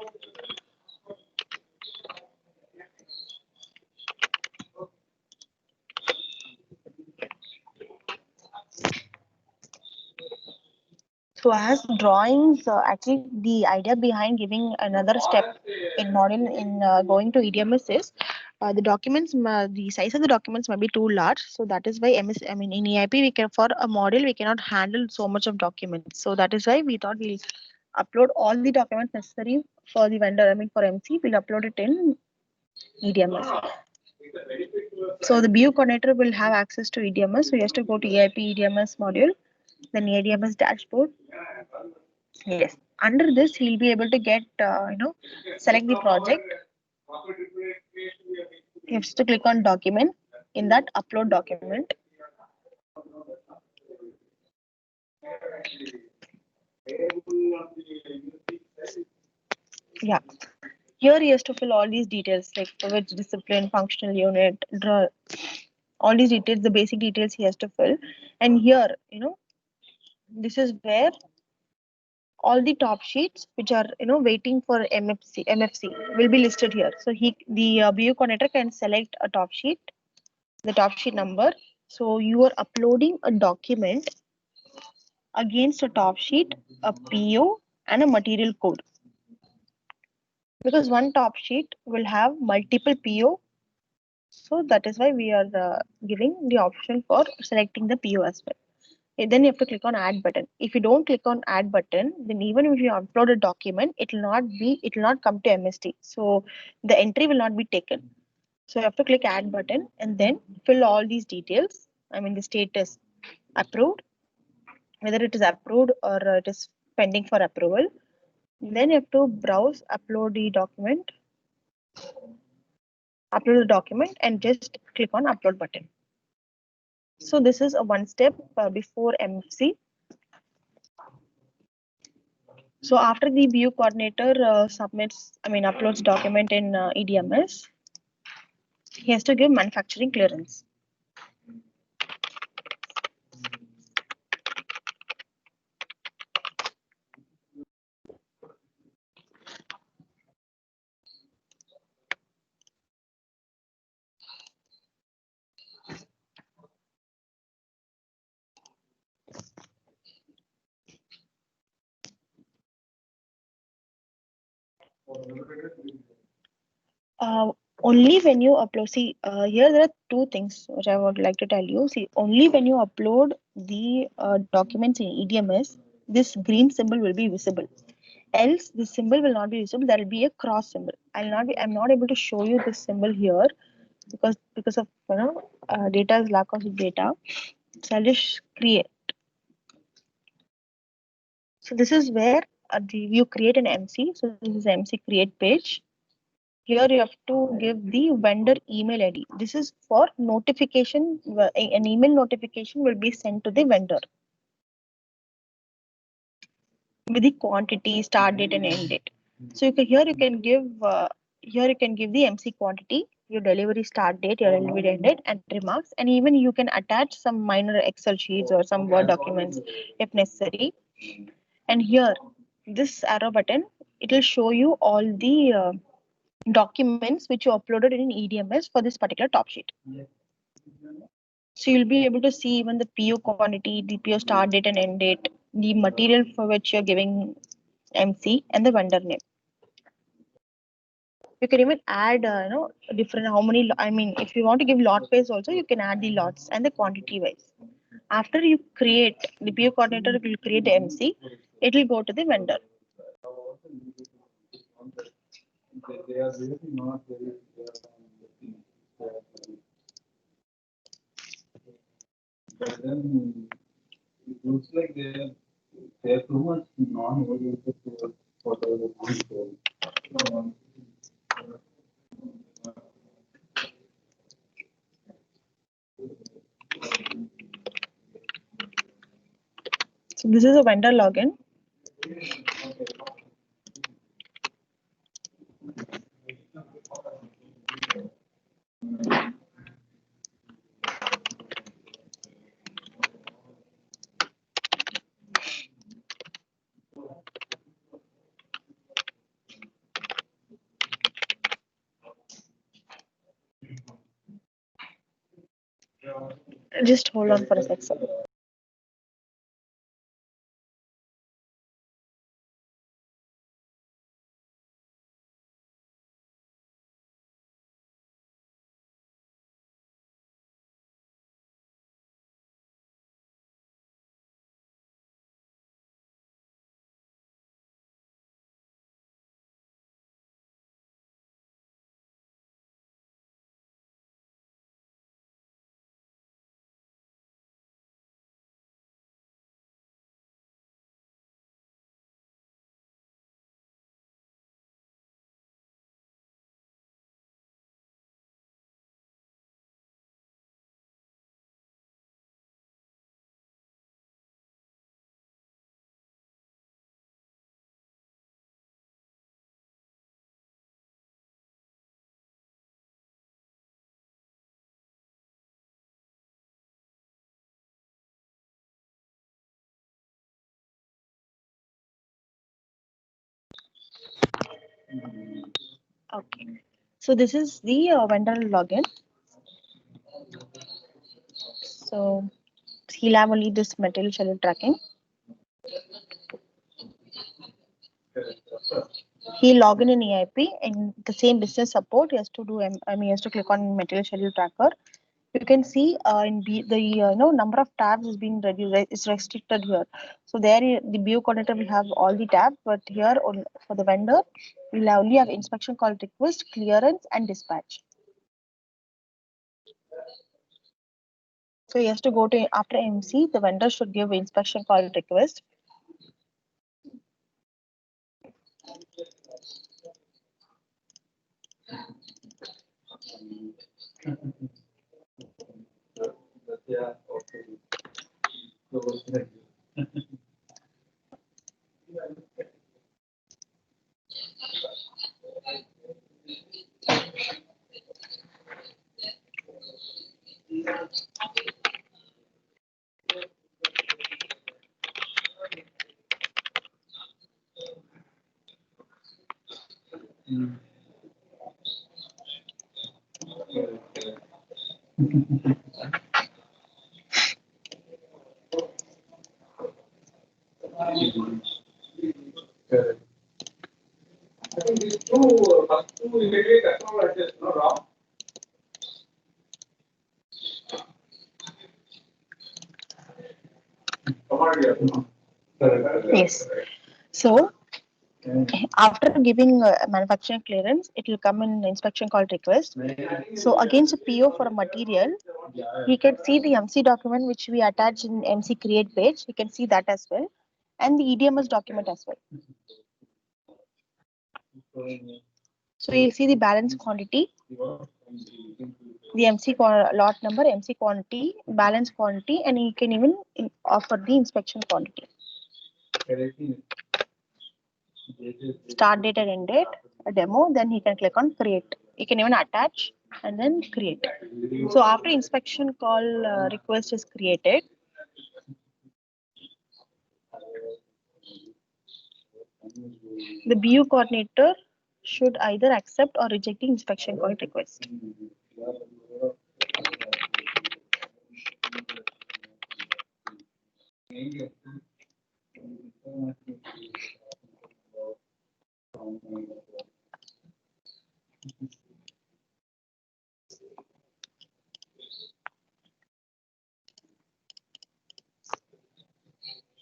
So as drawings, actually the idea behind giving another step in model in going to EDMS is the documents, the size of the documents might be too large. So that is why in EIP we can, for a model we cannot handle so much of documents. So that is why we thought we'll upload all the documents necessary for the vendor. For MC, we'll upload it in EDMS. So the BU coordinator will have access to EDMS. So he has to go to EIP EDMS module, then EDMS dashboard. Yes, under this he'll be able to get select the project. He has to click on document. In that, upload document. Yeah, here he has to fill all these details like which discipline, functional unit, draw all these details, the basic details he has to fill. And here, this is where all the top sheets which are waiting for MFC will be listed here. So the BU coordinator can select a top sheet, the top sheet number. So you are uploading a document against a top sheet, a PO and a material code, because one top sheet will have multiple PO. So that is why we are giving the option for selecting the PO as well. Then you have to click on add button. If you don't click on add button, then even if you upload a document, it will not come to MST. So the entry will not be taken. So you have to click add button and then fill all these details. The status approved, whether it is approved or it is pending for approval. Then you have to browse, upload the document and just click on upload button. So this is a one step before MFC. So after the BU coordinator uploads document in EDMS, he has to give manufacturing clearance. Only when you upload, see, here there are two things which I would like to tell you. See, only when you upload the documents in EDMS, this green symbol will be visible. Else, this symbol will not be visible. There will be a cross symbol. I'm not able to show you this symbol here because of data's lack of data. So I'll just create. So this is where you create an MC. So this is MC create page. Here you have to give the vendor email ID. This is for notification. An email notification will be sent to the vendor with the quantity, start date, and end date. So here you can give the MC quantity, your delivery start date, your delivery end date, and remarks. And even you can attach some minor Excel sheets or some Word documents if necessary. And here, this arrow button, it will show you all the documents which you uploaded in EDMS for this particular top sheet. So you'll be able to see even the PO quantity, the PO start date and end date, the material for which you're giving MC, and the vendor name. You can even add, different how many. I mean, if you want to give lot wise also, you can add the lots and the quantity wise. After you create the PO coordinator, will create the MC. It will go to the vendor. They are really not very. But then it looks like they're too much non-oriented to what I was doing. So this is a vendor login. Just hold on for a sec, sir. Okay. So this is the vendor login. So he'll have only this material schedule tracking. He log in EIP in the same business support. He has to do. He has to click on material schedule tracker. You can see the number of tabs has been reduced. It's restricted here. So there the BU coordinator will have all the tabs, but here for the vendor, we'll only have inspection call request, clearance, and dispatch. So he has to go to after MC. The vendor should give inspection call request. Yeah, okay. So, correct. first immediately customer adjust, no wrong. Yes. So after giving manufacturing clearance, it will come in inspection call request. So against a PO for a material, he can see the MC document which we attach in MC create page. He can see that as well, and the EDMS document as well. So you see the balance quantity, the MC lot number, MC quantity, balance quantity, and you can even offer the inspection quantity. Start date and end date, a demo, then he can click on create. You can even attach and then create. So after inspection call request is created, the BU coordinator should either accept or reject the inspection call request.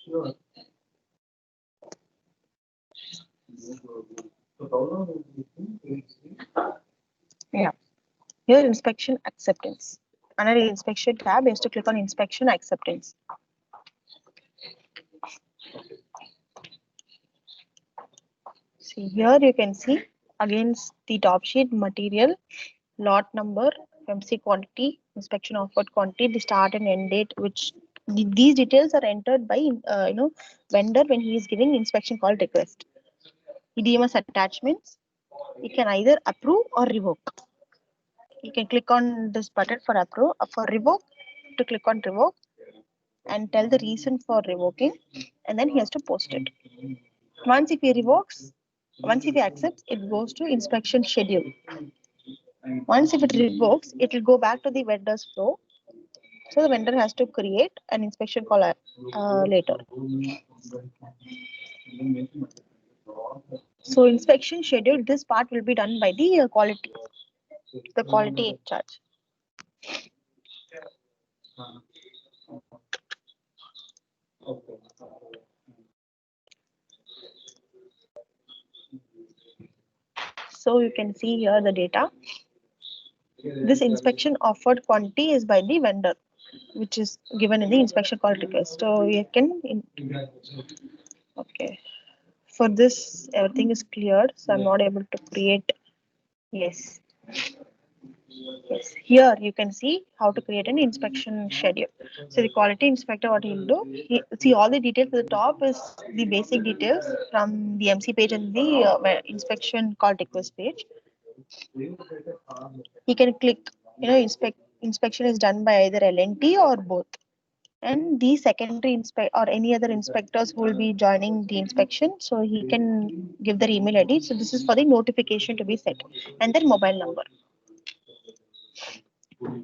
Sure. Yeah. Here inspection acceptance. Under the inspection tab, you have to click on inspection acceptance. See here you can see against the top sheet material, lot number, MC quantity, inspection offered quantity, the start and end date, which these details are entered by vendor when he is giving inspection call request. EDMS attachments, you can either approve or revoke. You can click on this button for approve, for revoke, to click on revoke and tell the reason for revoking, and then he has to post it. Once if he revokes, once if he accepts, it goes to inspection schedule. Once if it revokes, it will go back to the vendor's flow. So the vendor has to create an inspection call later. So inspection schedule, this part will be done by the quality in charge. So you can see here the data. This inspection offered quantity is by the vendor, which is given in the inspection call request. So you can, okay. For this, everything is cleared. So I'm not able to create. Yes. Yes. Here you can see how to create an inspection schedule. So the quality inspector, what he'll do, see all the details at the top is the basic details from the MC page and the inspection call request page. He can click, inspection is done by either L&T or both. And the secondary or any other inspectors who will be joining the inspection, so he can give their email ID. So this is for the notification to be set, and their mobile number.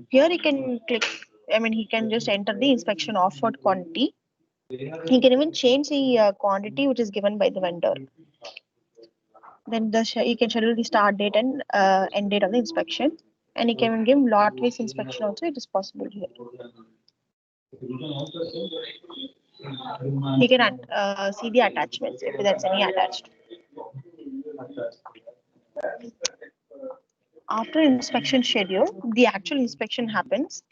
Here he can click, he can just enter the inspection offered quantity. He can even change the quantity which is given by the vendor. Then he can schedule the start date and end date of the inspection, and he can give lot wise inspection also. It is possible here. He can see the attachments if there's any attached. After inspection schedule, the actual inspection happens.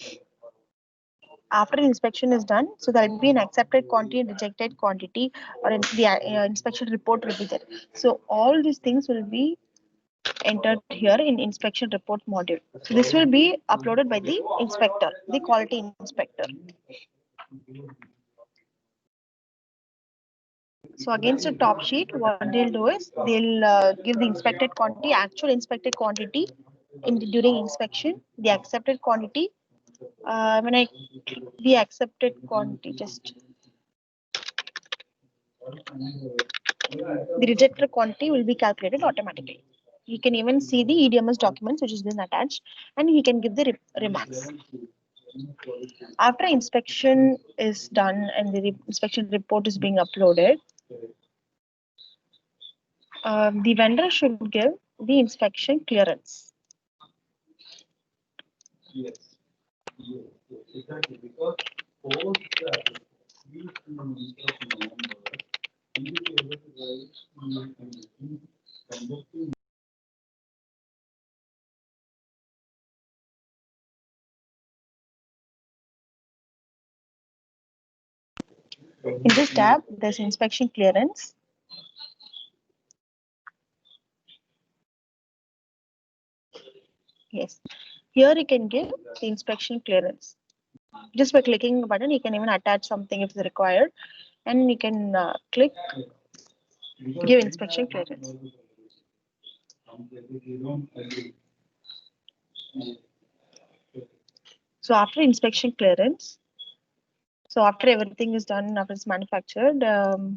After inspection is done, so there will be an accepted quantity and rejected quantity, or the inspection report will be there. So all these things will be entered here in inspection report module. So this will be uploaded by the inspector, the quality inspector. So against the top sheet, what they'll do is they'll give the inspected quantity, actual inspected quantity during inspection, the accepted quantity. When I click the accepted quantity, just the rejected quantity will be calculated automatically. You can even see the EDMS documents which has been attached, and he can give the remarks. After inspection is done and the inspection report is being uploaded, the vendor should give the inspection clearance. Yes. Yes. Exactly. Because post week November, we will be able to write conducting. In this tab, there's inspection clearance. Yes. Here you can give the inspection clearance. Just by clicking the button, you can even attach something if it's required, and you can click give inspection clearance. So after inspection clearance, so after everything is done, after it's manufactured, the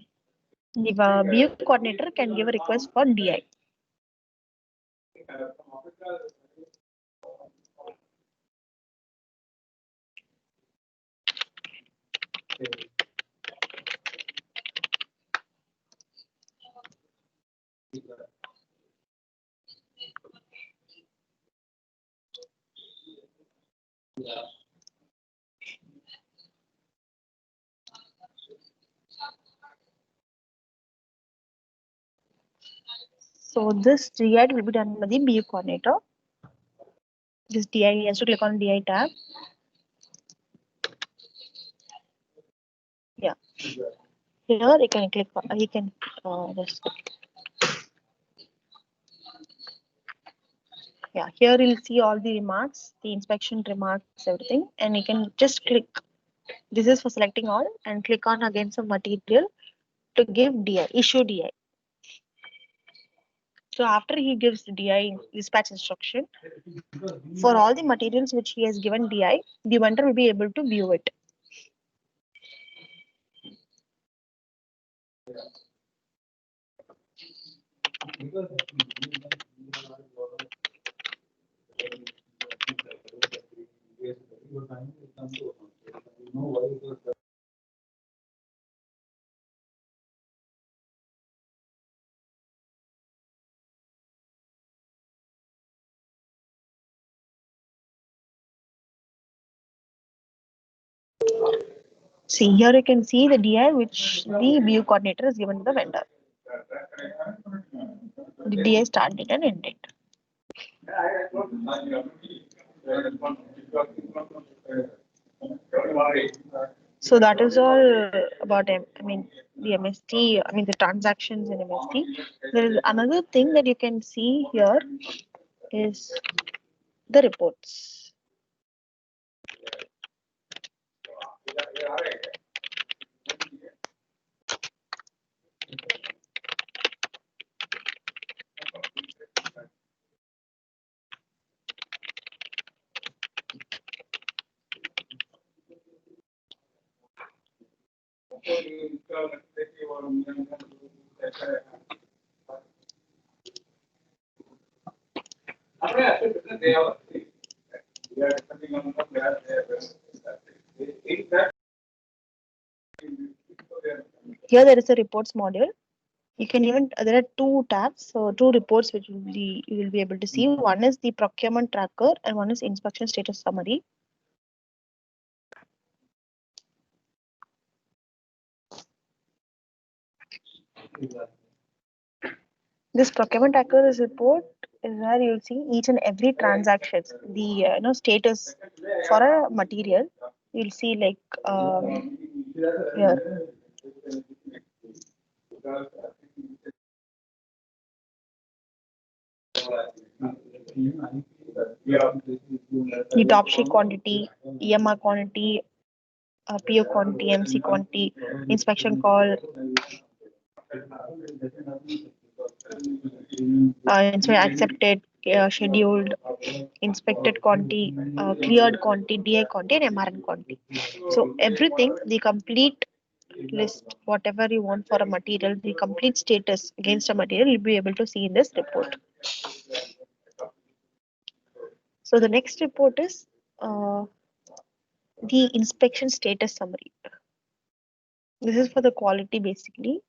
BU coordinator can give a request for DI. So this DI will be done by the BU coordinator. This DI, he has to click on DI tab. Yeah. Here you can click. He can just. Yeah. Here you'll see all the remarks, the inspection remarks, everything, and you can just click. This is for selecting all, and click on again some material to give DI, issue DI. So after he gives the DI dispatch instruction, for all the materials which he has given DI, the vendor will be able to view it. See, here you can see the DI which the BU coordinator is given to the vendor. The DI start date and end date. So that is all about the MST, the transactions in MST. There is another thing that you can see here is the reports. Here there is a reports module. You can even there are two tabs, so two reports which you will be able to see. One is the procurement tracker and one is inspection status summary. This procurement tracker is report is where you'll see each and every transaction, the status for a material. You'll see like here. The top sheet quantity, EMR quantity, PO quantity, MC quantity, inspection call, accepted, scheduled, inspected quantity, cleared quantity, DI quantity, and MRN quantity. So everything, the complete list, whatever you want for a material, the complete status against a material, you'll be able to see in this report. So the next report is the inspection status summary. This is for the quality basically.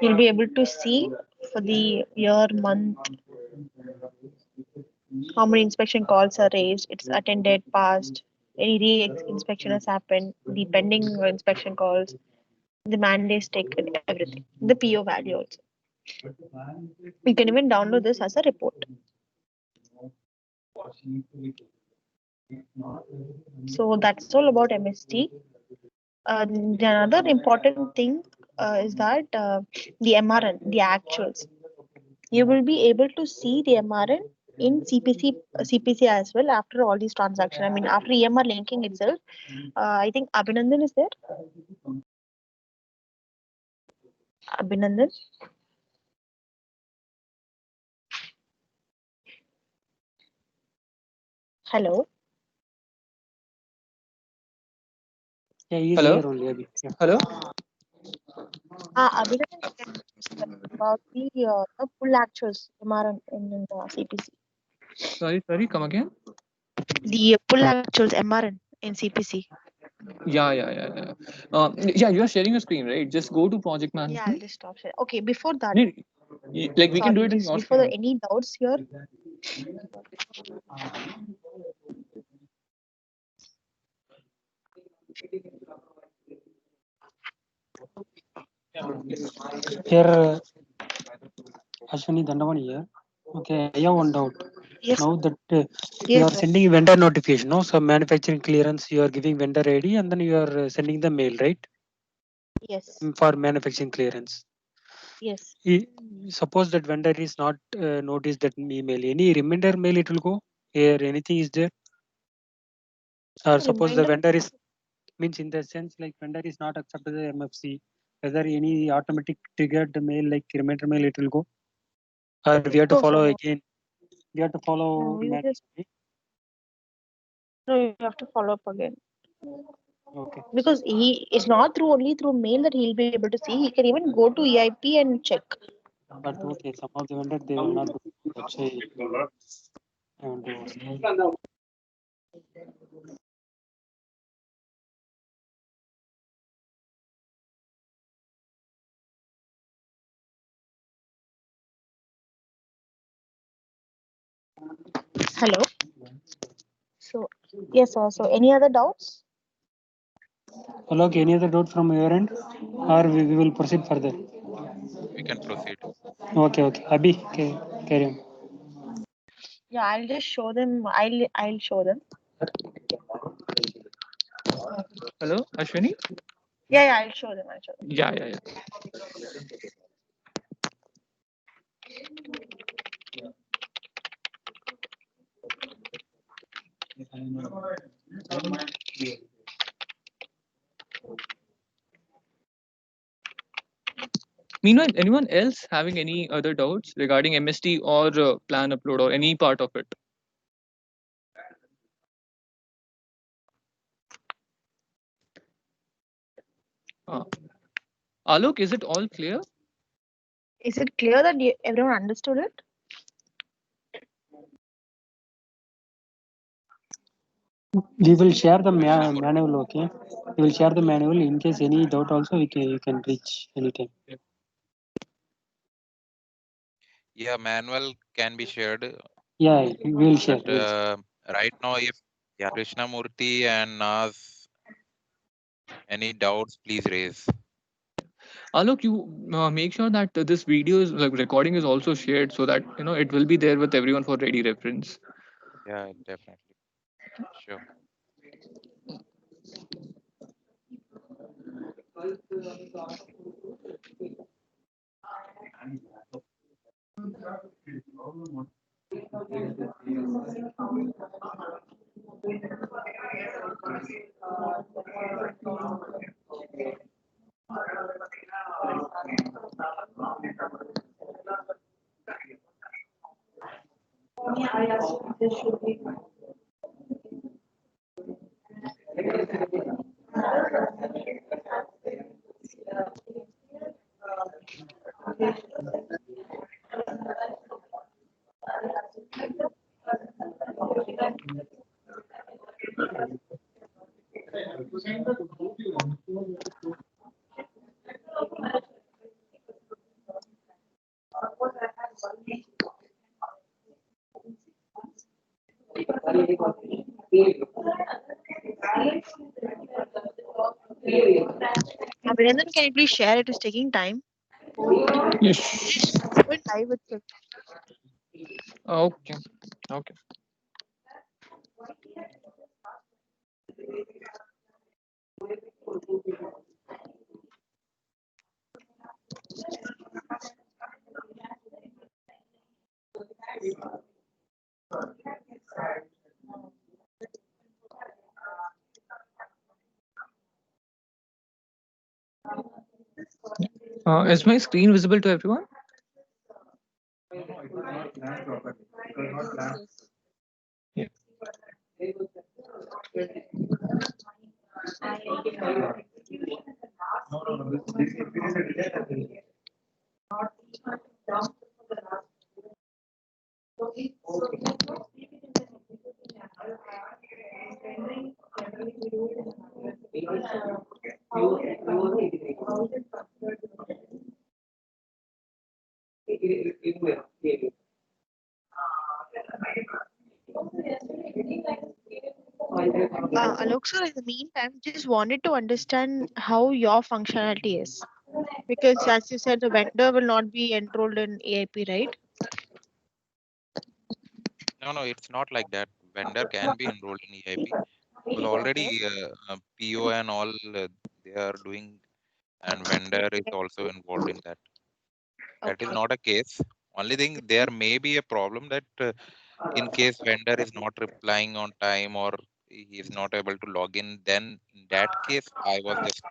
You'll be able to see for the year, month, how many inspection calls are raised, it's attended, passed, any re-inspection has happened, the pending inspection calls, the mandates taken, everything, the PO value also. You can even download this as a report. So that's all about MST. The another important thing is that the MRN, the actuals. You will be able to see the MRN in CPC as well after all these transactions. I mean, after EMR linking itself, I think Abhinandan is there. Abhinandan. Hello. Yeah, he's Hello? here only, Abhi. Yeah. Hello? Abhinandan about the full actuals MRN in the CPC. Sorry, come again? The full actuals MRN in CPC. Yeah. Yeah, you are sharing your screen, right? Just go to project Yeah, I'll management. just stop sharing. Okay, before that, Like we can do sorry, it in just your before screen. that, any doubts here? Here, Ashwini Dandavani here. Okay, I have one doubt. Yes. Now that you Yes, are sir. sending vendor notification, no? So manufacturing clearance, you are giving vendor ID and then you are sending the mail, right? Yes. For manufacturing clearance. Yes. Suppose that vendor is not noticed that email, any reminder mail it will go? Here, anything is there? Or suppose the Reminder. vendor is, means in the sense like vendor is not accepted the MFC, whether any automatic triggered mail like reminder mail it will go? Or we have to No, sir, follow no. again? We have to follow No, you manually? you have to follow up again. Okay. Because he is not only through mail that he'll be able to see. He can even go to EIP and check. But okay, some of the vendor they will not do. That's why I want to ask. Hello. So yes, sir. So any other doubts? Hello, okay, any other doubt from your end? Or we will proceed further? We can proceed. Okay, okay. Abhi, okay, carry on. Yeah, I'll just show them. I'll show them. Hello, Ashwini? Yeah, I'll show them. I'll show them. Yeah. Meanwhile, anyone else having any other doubts regarding MST or plan upload or any part of it? Alok, is it all clear? Is it clear that everyone understood it? We will share the manual, okay? We will share the manual. In case any doubt also, you can reach anytime. Yeah, manual can be shared. Yeah, we will share. But right now, if Krishnamurthy and Naz, any doubts, please raise. Alok, you make sure that this video is like recording is also shared so that it will be there with everyone for ready reference. Yeah, definitely. Sure. Abhinandan, can you please share? It is taking time. Yes. Go in live itself. Okay. Okay. Is my screen visible to everyone? Yes, yes. Yeah. Alok sir, in the meantime, just wanted to understand how your functionality is. Because as you said, the vendor will not be enrolled in AIP, right? No, no, it's not like that. Vendor can be enrolled in EIP because already Okay. PO and all they are doing, and vendor is also involved in that. That is Okay. not a case. Only thing there may be a problem that in case vendor is not replying on time or he is not able to log in, then in that case I was just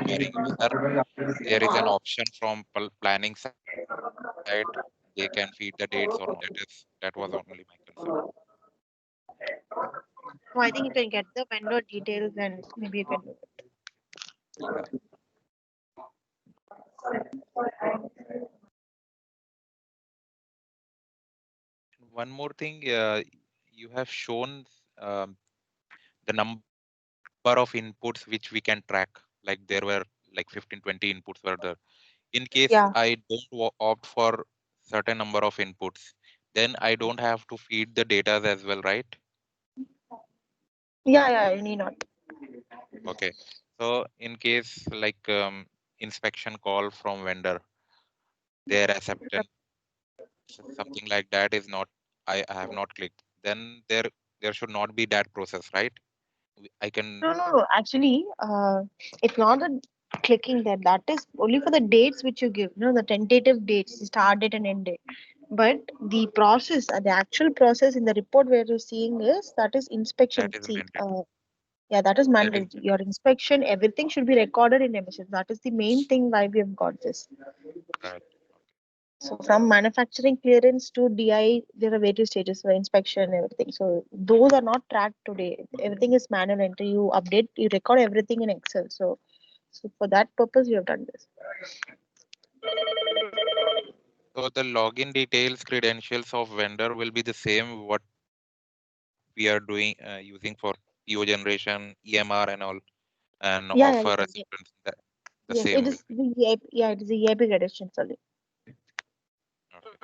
querying whether there is an option from planning side they can feed the dates or not. That was only my concern. No, I think you can get the vendor details and maybe you can do it. Yeah. One more thing, you have shown the number of inputs which we can track. Like there were like 15, 20 inputs were there. In case Yeah. I don't opt for certain number of inputs, then I don't have to feed the data as well, right? Yeah, you need not. Okay. So in case like inspection call from vendor, their acceptance, something like that is not, I have not clicked. Then there should not be that process, right? I can. No. Actually, it's not a clicking that. That is only for the dates which you give. The tentative dates, the start date and end date. But the process, the actual process in the report where you're seeing is that is That inspection. is See, mandatory. yeah, that is That is mandatory. Your inspection, everything should be recorded in MSS. That is the main thing why we have got this. right. So from manufacturing clearance to DI, there are various stages for inspection and everything. So those are not tracked today. Everything is manual entry. You update, you record everything in Excel. So for that purpose, we have done this. So the login details, credentials of vendor will be the same what we are doing using for PO generation, EMR and all, and offer Yeah. acceptance. The Yes, same it will is be. the EIP, yeah, it is the EIP credentials only. Okay.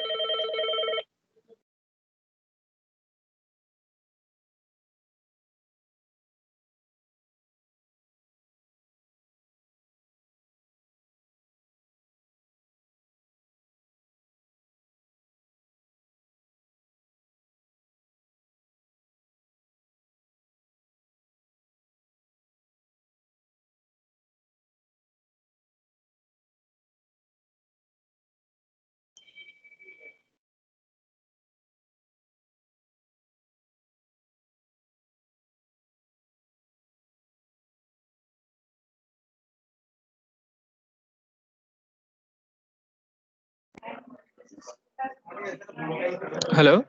Hello.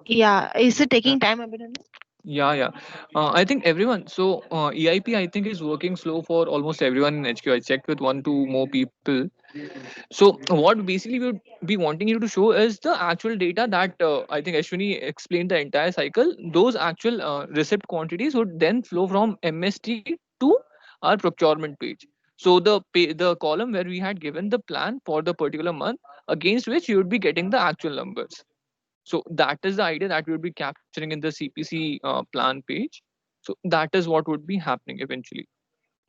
Yeah, is it taking time, Abhinandan? Yeah. I think everyone. So EIP, I think, is working slow for almost everyone in HQ. I checked with one, two more people. So what basically we would be wanting you to show is the actual data that I think Ashwini explained the entire cycle. Those actual receipt quantities would then flow from MST to our procurement page. So the column where we had given the plan for the particular month against which you would be getting the actual numbers. So that is the idea that we would be capturing in the CPC plan page. So that is what would be happening eventually,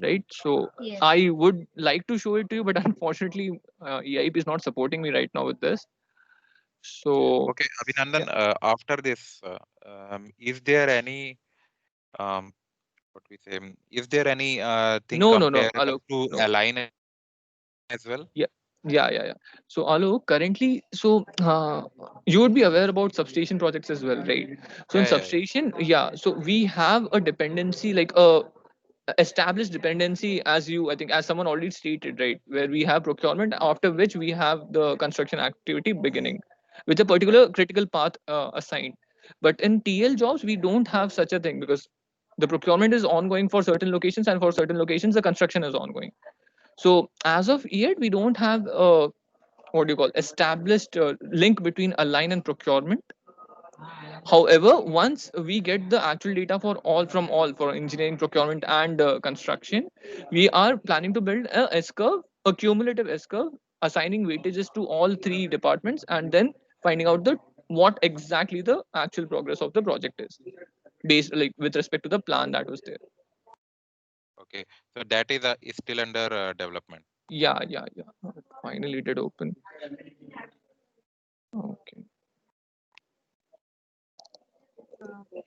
right? So Yes. I would like to show it to you, but unfortunately, EIP is not supporting me right now with this. So Okay, yeah, Abhinandan, after this, is there any what we say? Is there any thing no, comparable Alok, to no. Align as well? Yeah. So Alok, currently, so you would be aware about substation projects as well, right? So in Yeah. substation, yeah, so we have a dependency, like a established dependency, as you, I think, as someone already stated, right, where we have procurement, after which we have the construction activity beginning with a particular critical path assigned. But in TL jobs, we don't have such a thing, because the procurement is ongoing for certain locations, and for certain locations the construction is ongoing. So as of yet, we don't have a, what do you call, established link between align and procurement. However, once we get the actual data for all, from all, for engineering, procurement, and construction, we are planning to build a S curve, a cumulative S curve, assigning weightages to all three departments, and then finding out the what exactly the actual progress of the project is, based, like, with respect to the plan that was there. Okay, so that is still under development. Yeah. Finally, it did open. Okay. Okay.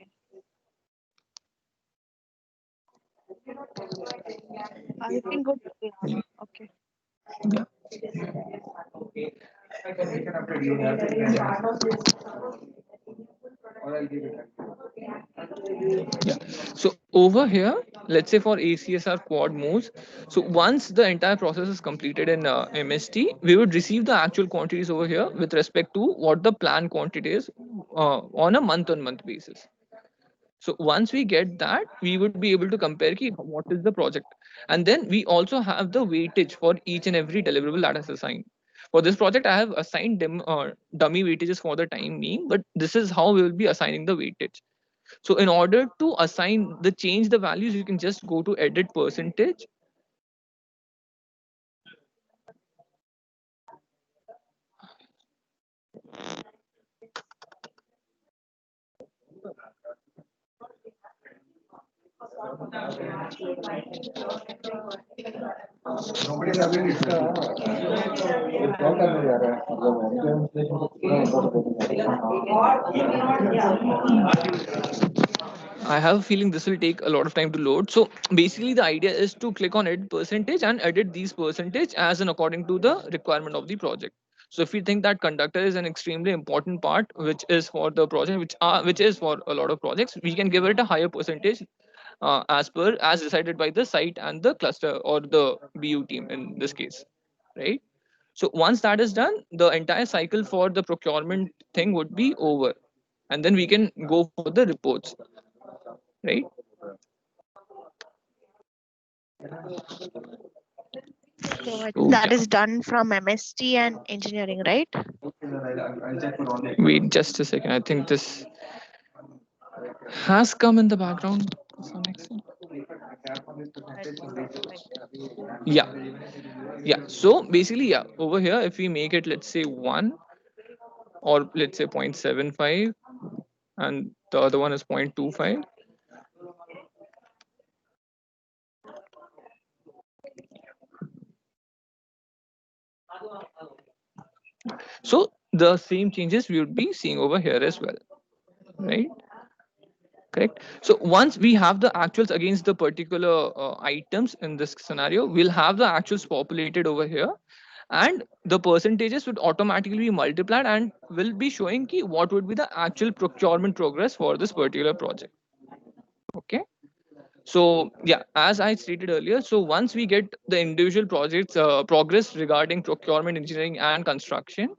You can go. Yeah. Okay. Yeah. Yeah. So over here, let's say for ACSR quad moves, so once the entire process is completed in MST, we would receive the actual quantities over here with respect to what the planned quantity is on a month-on-month basis. So once we get that, we would be able to compare ki, what is the project, and then we also have the weightage for each and every deliverable that is assigned. For this project, I have assigned dummy weightages for the time being, but this is how we will be assigning the weightage. So in order to assign the change the values, you can just go to edit percentage. Nobody अभी इसका ये क्या करने जा रहा है मतलब I have a feeling this will take a lot of time to load. So basically the idea is to click on edit percentage and edit these percentage as an according to the requirement of the project. So if we think that conductor is an extremely important part, which is for the project, which is for a lot of projects, we can give it a higher percentage as decided by the site and the cluster or the BU team in this case, right? So once that is done, the entire cycle for the procurement thing would be over, and then we can go for the reports, right? So I So think that yeah, is done from MST and engineering, right? I'll check for on wait just a second. I think this has come in the background to some extent. I think so. Like, Yeah, yeah. So basically, yeah, over here, if we make it, let's say 1, or let's say 0.75, and the other one is 0.25. So the same changes we would be seeing over here as well, right? Correct. So once we have the actuals against the particular items in this scenario, we'll have the actuals populated over here, and the percentages would automatically be multiplied and will be showing ki what would be the actual procurement progress for this particular project. Okay. So yeah, as I stated earlier, so once we get the individual projects progress regarding procurement, engineering, and construction,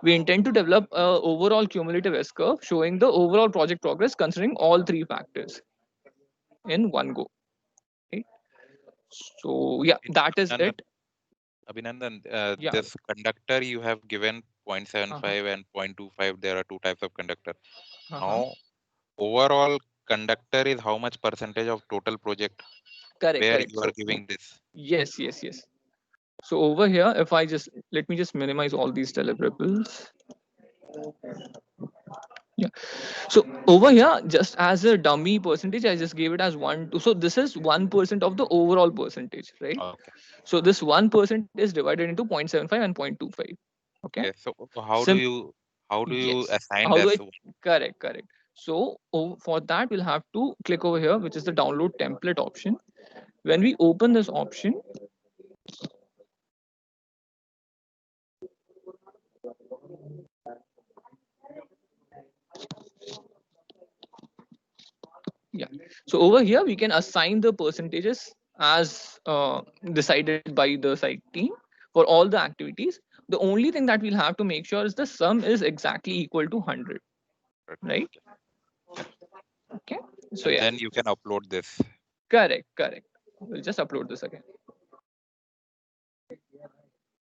we intend to develop a overall cumulative S curve showing the overall project progress considering all three factors in one go. Right? So yeah, that is Abhinandan, it. Abhinandan, Yeah. this conductor you have given Uh-huh. 0.75 and 0.25. There are two types of conductor. Uh-huh. Now, overall conductor is how much percentage of total project Correct, where correct. you are So giving this? yes. So over here, if I just let me just minimize all these deliverables. So over here, just as a dummy percentage, I just gave it as 1 2. So this is 1% of the overall percentage, right? Okay. So this 1% is divided into 0.75 and 0.25. Okay. Okay. So Sim- how do you yes. assign How do that? I? So, Correct. So for that, we'll have to click over here, which is the download template option. When we open this option, yeah. So over here, we can assign the percentages as decided by the site team for all the activities. The only thing that we'll have to make sure is the sum is exactly equal to 100, right? Okay. So and yeah, then you can upload this. correct. We'll just upload this again.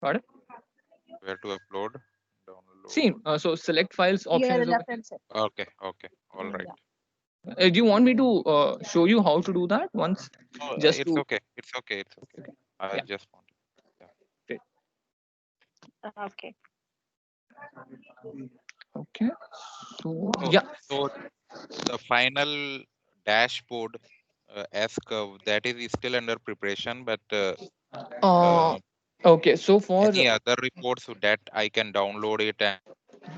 Got it? Where to upload? Download. Same. So select files option Here is in over left hand side. Okay. All right. here. Do you want me to show you how to do that once? No, Just it's to okay. It's okay. It's okay. I yeah. just want. Yeah. Great. Okay. Okay. So So, yeah. so the final dashboard S curve that is still under preparation, but Uh, okay. So for any other reports so that I can download it and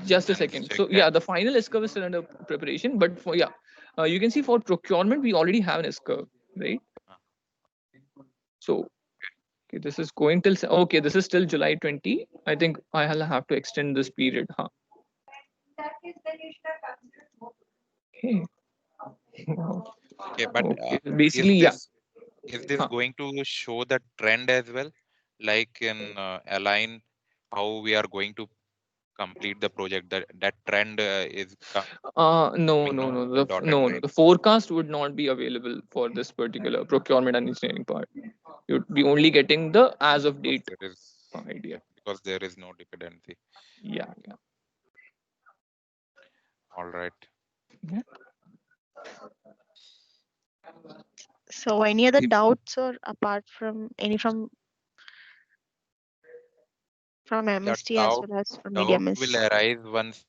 just a check second. that. So yeah, the final S curve is still under preparation, but for yeah, you can see for procurement we already have an S curve, right? So okay, this is going till okay, this is till July 20. I think I'll have to extend this period, huh? Okay. Okay, but Okay. is Basically, yeah. this Huh. going to show the trend as well, like in align how we are going to complete the project? That trend is No. coming now, The, dotted no. line. The forecast would not be available for this particular procurement and engineering part. You'd be only getting the as of Because date there is idea. because there is no dependency. Yeah. All right. Yeah. So any other doubts or apart from any from MST as well as from Doubt will EDMS? arise once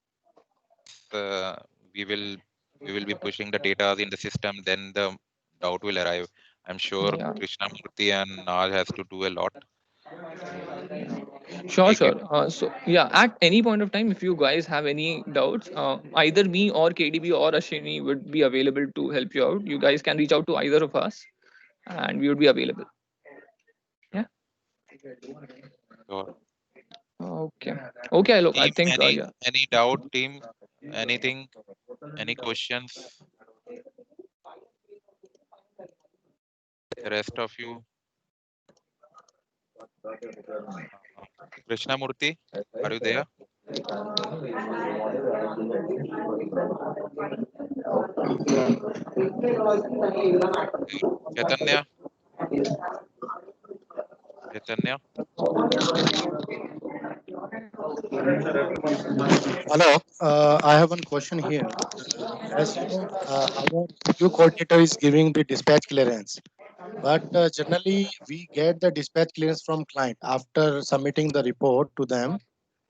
uh, we will be pushing the data in the system. Then the doubt will arrive. I'm sure Yeah. Krishnamurti and Naj has to do a lot. Sure. Make it So yeah, at any point of time, if you guys have any doubts, either me or KDB or Ashini would be available to help you out. You guys can reach out to either of us, and we would be available. Yeah. sure. Okay. Look, I Team, think yeah. any doubt, team? Anything? Any questions? The rest of you, Krishnamurti, are you there? Chaitanya, Chaitanya. Hello, I have one question here. As you know, our queue coordinator is giving the dispatch clearance, but generally we get the dispatch clearance from client after submitting the report to them.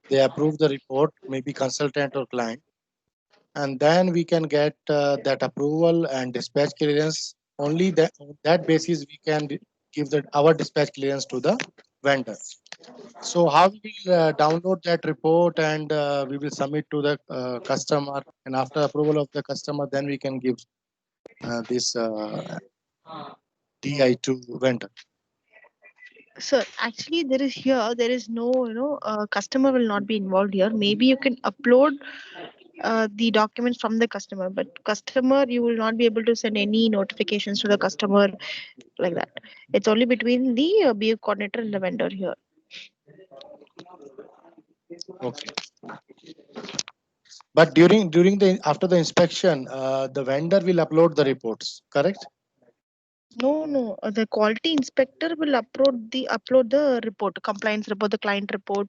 They approve the report, maybe consultant or client, and then we can get that approval and dispatch clearance. Only that on that basis we can give our dispatch clearance to the vendor. So how we will download that report and we will submit to the customer, and after approval of the customer, then we can give this DI to vendor. So actually there is no customer will not be involved here. Maybe you can upload the documents from the customer, but customer you will not be able to send any notifications to the customer like that. It's only between the BU coordinator and the vendor here. Okay. But during the after the inspection, the vendor will upload the reports. Correct? No. The quality inspector will upload the report, compliance report, the client report,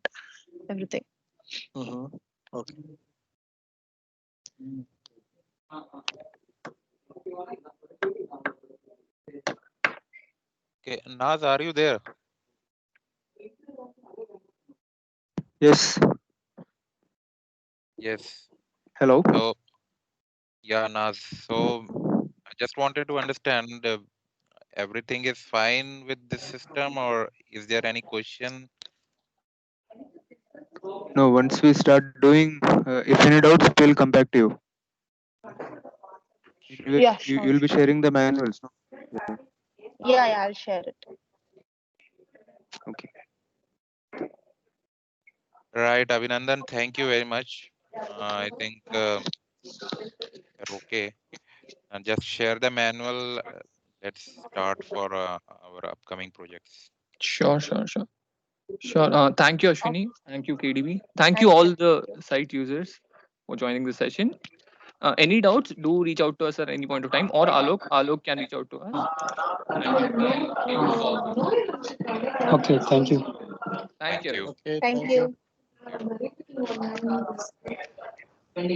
everything. Mm-hmm. Okay. Okay, Naz, are you there? Yes. Yes. Hello. So Yeah, Naz. So I just wanted to understand everything is fine with this system, or is there any question? No, once we start doing, if any doubts, we'll come back to you. Yeah, You sure. will be sharing the manuals, no? Yeah. Yeah, I'll share it. Okay. Right, Abhinandan, thank you very much. I think we're okay. And just share the manual. Let's start for our upcoming projects. Sure, sure, sure. Sure. Thank you, Ashwini. Thank you, KDB. Thank you, Thank all you. the site users, for joining the session. Any doubts, do reach out to us at any point of time, or Alok. Alok can reach out to us, and we will solve it. Okay, thank you. Thank Thank you. you. Okay, Thank thank you. you. Thank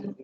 you.